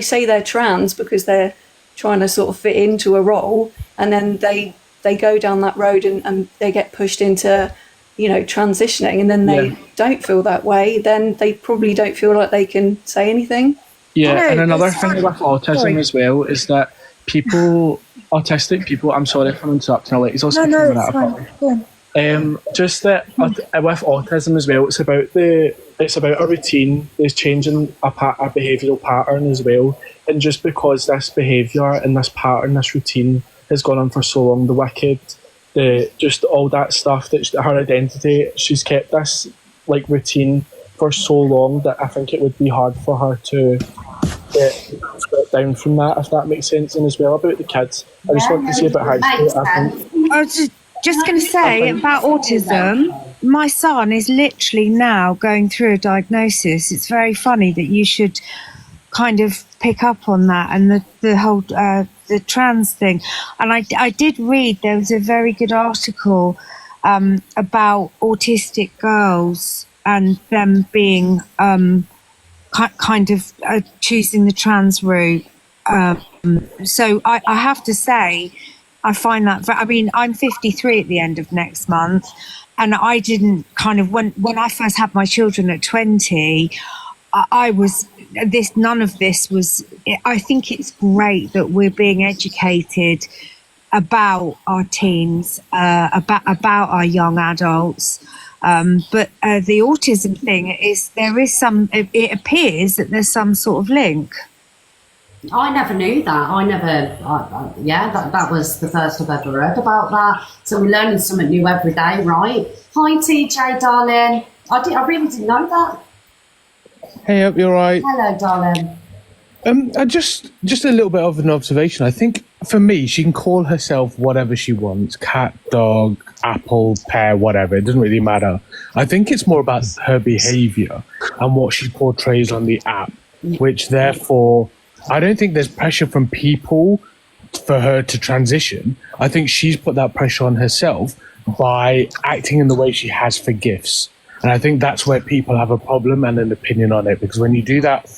say they're trans because they're trying to sort of fit into a role, and then they go down that road and they get pushed into, transitioning, and then they don't feel that way, then they probably don't feel like they can say anything. Yeah, and another thing with autism as well is that autistic people, I'm sorry if I'm interrupting, I'll let you also it's fine. Just that with autism as well, it's about a routine. There's changing a behavioural pattern as well, and just because this behaviour and this pattern, this routine has gone on for so long, the Wicked, just all that stuff, that her identity, she's kept this like routine for so long that I think it would be hard for her to get down from that, if that makes sense. And as well about the kids, I just want to say about high school, I think. I was just going to say about autism. My son is literally now going through a diagnosis. It's very funny that you should kind of pick up on that and the whole the trans thing. And I did read, there was a very good article about autistic girls and them being kind of choosing the trans route. So I have to say, I find that, I mean, I'm 53 at the end of next month, and I didn't kind of, when I first had my children at 20, I was, none of this was, I think it's great that we're being educated about our teens, about our young adults. But the autism thing is, it appears that there's some sort of link. I never knew that. That was the first I've ever heard about that. So we're learning something new every day, right? Hi, TJ, darling. I really didn't know that. Hey, up, you all right? Hello, darling. Just a little bit of an observation. I think for me, she can call herself whatever she wants: cat, dog, apple, pear, whatever. It doesn't really matter. I think it's more about her behaviour and what she portrays on the app, which therefore, I don't think there's pressure from people for her to transition. I think she's put that pressure on herself by acting in the way she has for gifts. And I think that's where people have a problem and an opinion on it, because when you do that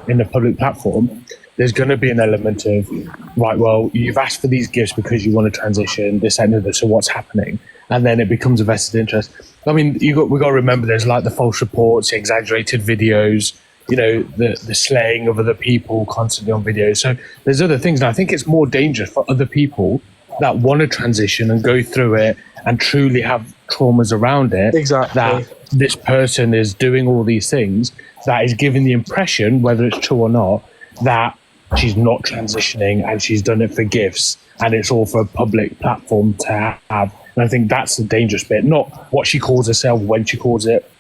in a public platform, there's going to be an element of, right, well, you've asked for these gifts because you want to transition, this and that, so what's happening? And then it becomes a vested interest. I mean, we got to remember there's like the false reports, the exaggerated videos, the slaying of other people constantly on videos. So there's other things. And I think it's more dangerous for other people that want to transition and go through it and truly have traumas around it. Exactly. That this person is doing all these things, that is giving the impression, whether it's true or not, that she's not transitioning and she's done it for gifts and it's all for a public platform to have. And I think that's the dangerous bit, not what she calls herself, when she calls it,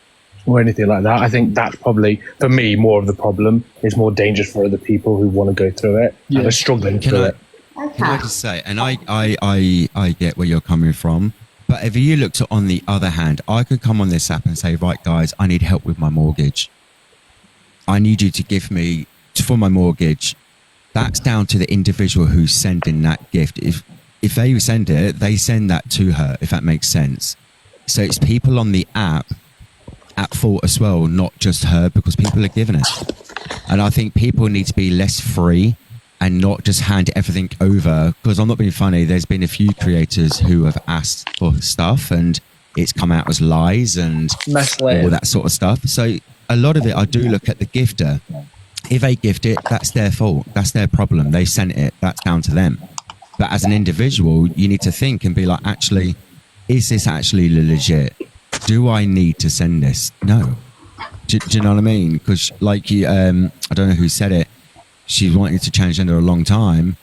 or anything like that. I think that's probably, for me, more of the problem. It's more dangerous for other people who want to go through it and are struggling through it. Can I just say, and I get where you're coming from, but if you looked at, on the other hand, I could come on this app and say, right, guys, I need help with my mortgage. I need you to give me for my mortgage. That's down to the individual who's sending that gift. If they send it, they send that to her, if that makes sense. So it's people on the app at fault as well, not just her, because people are giving it. And I think people need to be less free and not just hand everything over, because I'm not being funny, there's been a few creators who have asked for stuff and it's come out as lies and all that sort of stuff. So a lot of it, I do look at the gifter. If they gift it, that's their fault, that's their problem, they sent it, that's down to them. But as an individual, you need to think and be like, actually, is this actually legit? Do I need to send this? No. Do you know what I mean? Because like you, I don't know who said it, she's wanted to transgender a long time.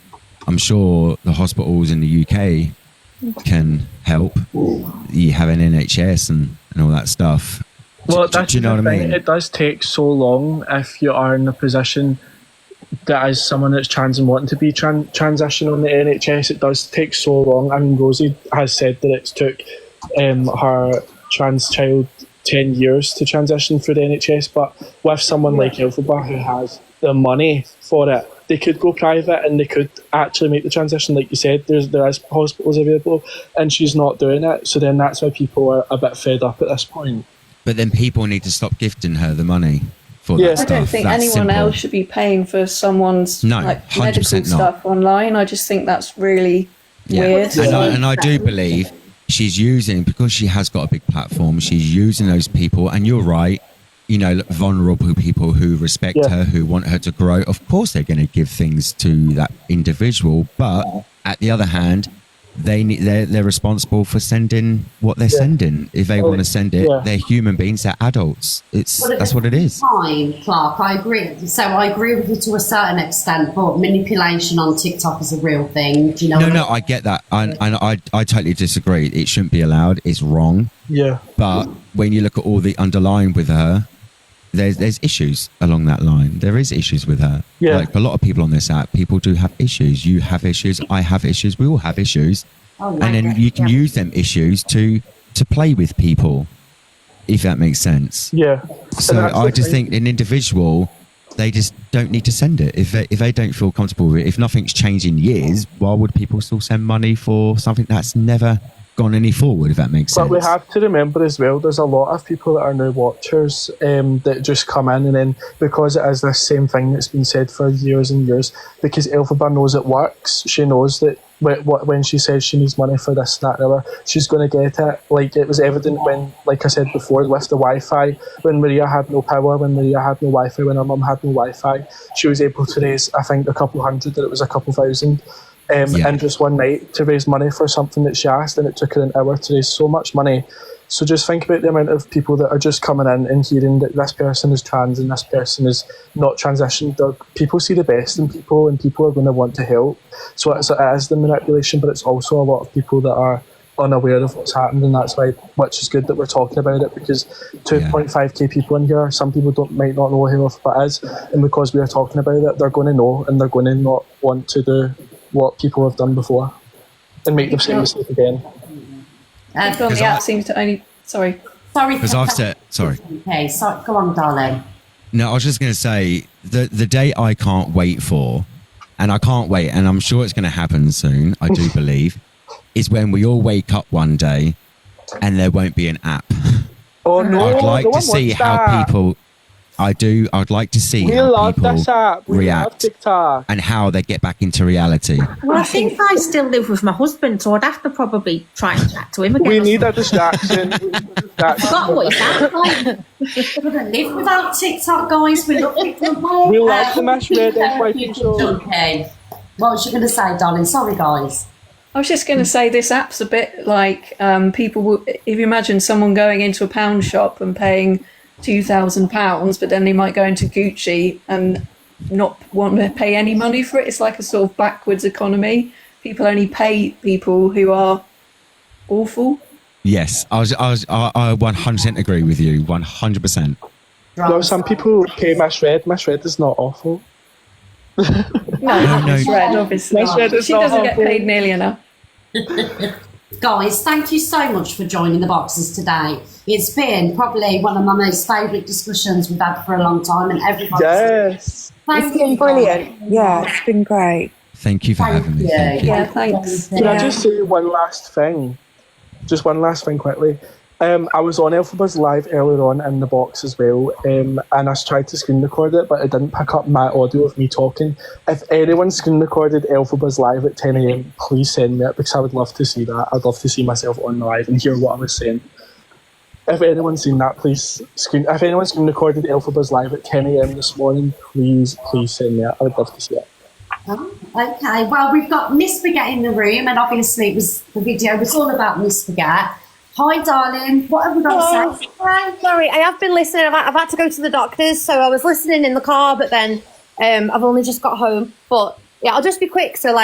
I'm sure the hospitals in the UK can help. You have an NHS and all that stuff. Well, do you know what I mean? It does take so long if you are in a position that as someone that's trans and wanting to be transition on the NHS. It does take so long. I mean, Rosie has said that it took her trans child 10 years to transition through the NHS, but with someone like Elphaba who has the money for it, they could go private and they could actually make the transition. Like you said, there is hospitals available, and she's not doing it. So then that's why people are a bit fed up at this point. But then people need to stop gifting her the money for that stuff. I don't think that's anyone simple. else should be paying for someone's like medical not. stuff online. I just think that's really weird. And I do believe she's using, because she has got a big platform, she's using those people, and you're right, vulnerable people who respect her, who want her to grow. Of course they're going to give things to that individual, but at the other hand, they're responsible for sending what they're sending. If they want to send it, they're human beings, they're adults. That's what it is. Fine, Clark, I agree. So I agree with you to a certain extent, but manipulation on TikTok is a real thing. Do you know? No, I get that, and I totally disagree. It shouldn't be allowed. It's wrong. Yeah. But when you look at all the underlying with her, there's issues along that line. There is issues with her. Yeah. Like a lot of people on this app, people do have issues. You have issues. I have issues. We all have issues. Oh, And then you can use them issues to play with people, if that makes sense. Yeah. So I just think an individual, they just don't need to send it if they don't feel comfortable with it. If nothing's changed in years, why would people still send money for something that's never gone any forward, if that makes sense? But we have to remember as well, there's a lot of people that are now watchers that just come in, and then because it is this same thing that's been said for years and years, because Elphaba knows it works, she knows that when she says she needs money for this, that and the other, she's going to get it. Like, it was evident when, like I said before, with the Wi-Fi, when Maria had no power, when Maria had no Wi-Fi, when her mum had no Wi-Fi, she was able to raise, I think, a couple hundred, that it was a couple thousand, in just one night to raise money for something that she asked, and it took her an hour to raise so much money. So just think about the amount of people that are just coming in and hearing that this person is trans and this person is not transitioned. People see the best in people, and people are going to want to help. So it is the manipulation, but it's also a lot of people that are unaware of what's happened, and that's why, which is good that we're talking about it, because 2.5k people in here, some people might not know who Elphaba is, and because we are talking about it, they're going to know, and they're going to not want to do what people have done before and make the same mistake again. People on the app seems to only... Sorry. Because I've said... Sorry. Okay, so go on, darling. No, I was just going to say, the day I can't wait for, and I can't wait, and I'm sure it's going to happen soon, I do believe, is when we all wake up one day and there won't be an app. Oh no! I'd like to see how people... I'd like to see how people react and how they get back into reality. Well, I think I still live with my husband, so I'd have to probably try and chat to him again. We need a distraction. I forgot what it sounded like. Couldn't live without TikTok, guys. We love it. We love the mashed Okay. What was you going to say, darling? Sorry, guys. I was just going to say this app's a bit like people. If you imagine someone going into a pound shop and paying £2,000, but then they might go into Gucci and not want to pay any money for it. It's like a sort of backwards economy. People only pay people who are awful. Yes, I 100% agree with you. 100%. No, some people pay Miss Red. Miss Red is not awful. No, Miss Red, obviously. Miss Red is she not doesn't awful. get paid nearly enough. Guys, thank you so much for joining the boxes today. It's been probably one of my most favourite discussions we've had for a long time, and everybody. Yes, it's been brilliant. Yeah, it's been great. Thank you for having me. Thank you. Yeah, thanks. Can I just say one last thing? Just one last thing quickly. I was on Elphaba's live earlier on in the box as well, and I tried to screen record it, but it didn't pick up my audio of me talking. If anyone screen recorded Elphaba's live at 10 a.m, please send me it, because I would love to see that. I'd love to see myself on the live and hear what I was saying. If anyone's seen that, please screen. If anyone's screen recorded Elphaba's live at 10 a.m. this morning, please send me it. I would love to see it. Oh, okay, well, we've got Miss Forget in the room, and obviously the video was all about Miss Forget. Hi, darling. What have we got to say? Hi, sorry, I have been listening. I've had to go to the doctors, so I was listening in the car, but then I've only just got home. But yeah, I'll just be quick. So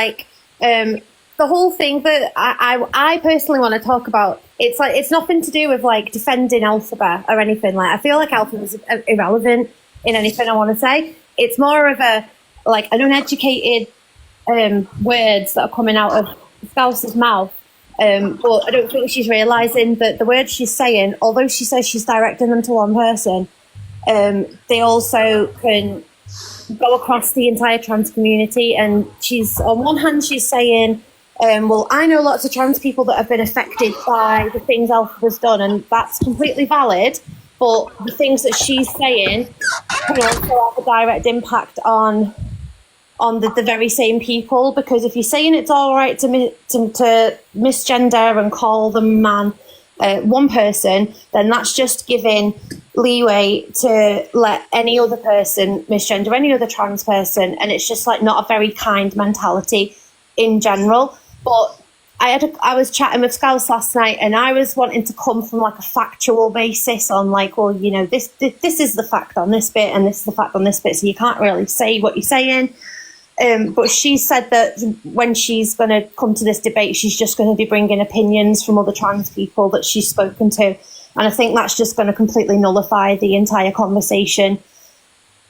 the whole thing that I personally want to talk about, it's nothing to do with like defending Elphaba or anything. Like, I feel like Elphaba is irrelevant in anything I want to say. It's more of an uneducated words that are coming out of Scouse's mouth. But I don't think she's realising that the words she's saying, although she says she's directing them to one person, they also can go across the entire trans community. And she's, on one hand, she's saying, well, I know lots of trans people that have been affected by the things Elphaba's done, and that's completely valid. But the things that she's saying can also have a direct impact on the very same people, because if you're saying it's all right to misgender and call them man one person, then that's just giving leeway to let any other person misgender any other trans person, and it's just like not a very kind mentality in general. But I was chatting with Scouse last night, and I was wanting to come from like a factual basis on like, well, you know, this is the fact on this bit and this is the fact on this bit, so you can't really say what you're saying. But she said that when she's going to come to this debate, she's just going to be bringing opinions from other trans people that she's spoken to. And I think that's just going to completely nullify the entire conversation,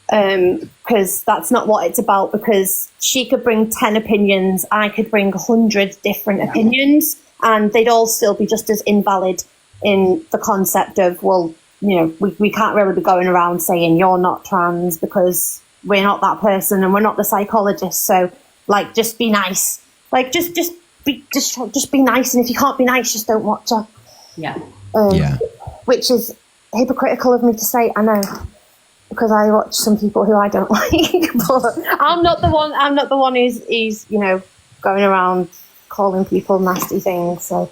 because that's not what it's about, because she could bring 10 opinions, I could bring 100 different opinions, and they'd all still be just as invalid in the concept of, well, you know, we can't really be going around saying you're not trans because we're not that person and we're not the psychologist. So, like, just be nice. Like, just be nice. And if you can't be nice, just don't watch her. Yeah. Which is hypocritical of me to say, I know, because I watch some people who I don't like. But I'm not the one who's you know, going around calling people nasty things. So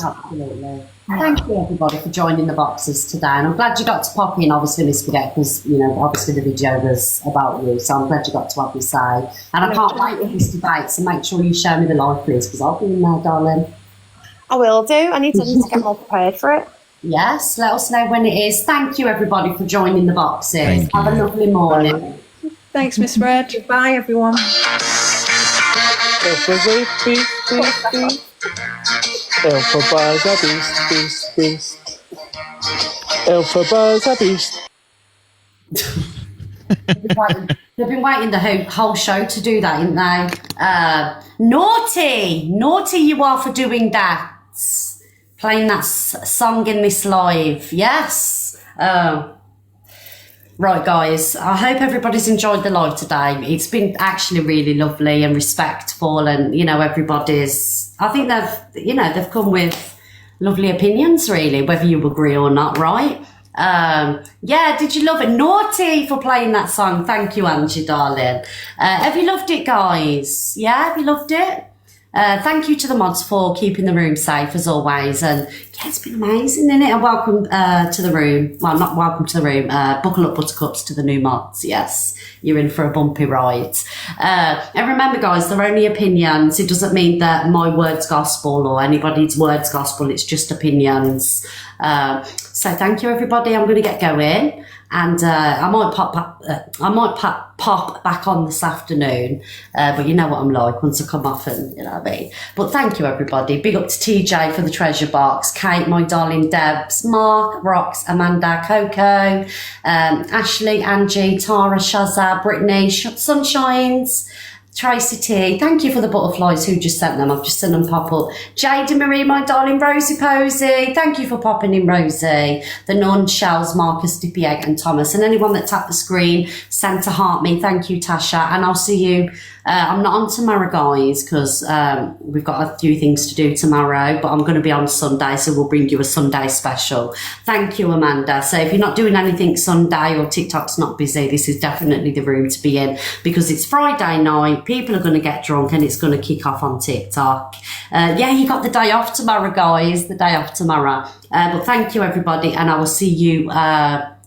absolutely. Thank you everybody for joining the boxes today, and I'm glad you got to pop in, obviously, Miss Spaghetti, because, you know, obviously the video was about you, so I'm glad you got to have your say. And I can't wait for this debate, so make sure you show me the live, please, because I'll be in there, darling. I will do. I need to get more prepared for it. Yes, let us know when it is. Thank you everybody for joining the boxes. Have a lovely morning. Thanks, Miss Red. Bye, everyone. Elphaba's a beast. Elphaba's a beast. They've been waiting the whole show to do that, haven't they? Naughty you are for doing that. Playing that song in this live. Yes. Right, guys, I hope everybody's enjoyed the live today. It's been actually really lovely and respectful, and, you know, I think they've come with lovely opinions, really, whether you agree or not, right? Yeah, did you love it? Naughty for playing that song. Thank you, Angie, darling. Have you loved it, guys? Yeah, have you loved it? Thank you to the mods for keeping the room safe as always, and yeah, it's been amazing, isn't it? And welcome to the room. Well, not welcome to the room. Buckle up, buttercups, to the new mods. Yes, you're in for a bumpy ride. And remember, guys, they're only opinions. It doesn't mean that my word's gospel or anybody's word's gospel. It's just opinions. So thank you, everybody. I'm going to get going. And I might pop back on this afternoon, but you know what I'm like once I come off, and you know what I mean. But thank you, everybody. Big up to TJ for the treasure box, Kate, my darling Debs, Mark, Rox, Amanda, Coco, Ashley, Angie, Tara, Shazza, Brittany, Sunshines, Tracy T, thank you for the butterflies who just sent them. I've just seen them pop up. Jada Marie, my darling Rosie Posey, thank you for popping in, Rosie. The Nun, Shells, Marcus, Dippy Egg and Thomas. And anyone that tapped the screen, sent a heart me. Thank you, Tasha. And I'll see you. I'm not on tomorrow, guys, because we've got a few things to do tomorrow, but I'm going to be on Sunday, so we'll bring you a Sunday special. Thank you, Amanda. So if you're not doing anything Sunday or TikTok's not busy, this is definitely the room to be in, because it's Friday night, people are going to get drunk, and it's going to kick off on TikTok. Yeah, you got the day off tomorrow, guys, the day off tomorrow. But thank you, everybody, and I will see you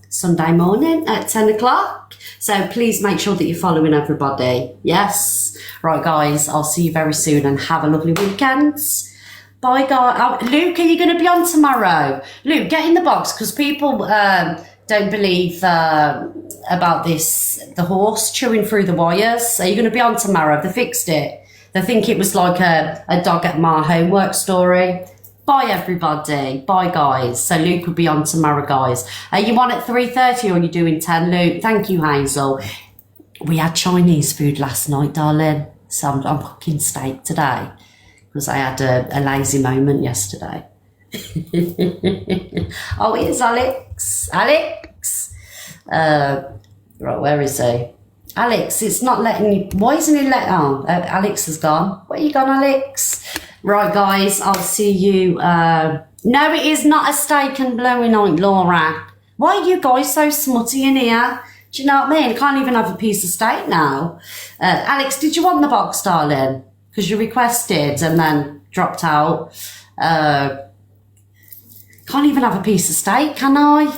Sunday morning at 10 o'clock. So please make sure that you're following everybody. Yes. Right, guys, I'll see you very soon, and have a lovely weekend. Bye, guys. Luke, are you going to be on tomorrow? Luke, get in the box, because people don't believe about this, the horse chewing through the wires. Are you going to be on tomorrow? They fixed it. They think it was like a dog at my homework story. Bye, everybody. Bye, guys. So Luke will be on tomorrow, guys. Are you on at 3:30 or are you doing 10, Luke? Thank you, Hazel. We had Chinese food last night, darling. So I'm cooking steak today, because I had a lazy moment yesterday. Oh, here's Alex. Alex. Right, where is he? Alex, it's not letting you. Why isn't he letting? Oh, Alex has gone. Where you gone, Alex? Right, guys, I'll see you. No, it is not a steak and blowy night, Laura. Why are you guys so smutty in here? Do you know what I mean? I can't even have a piece of steak now. Alex, did you want the box, darling? Because you requested and then dropped out. Can't even have a piece of steak, can I?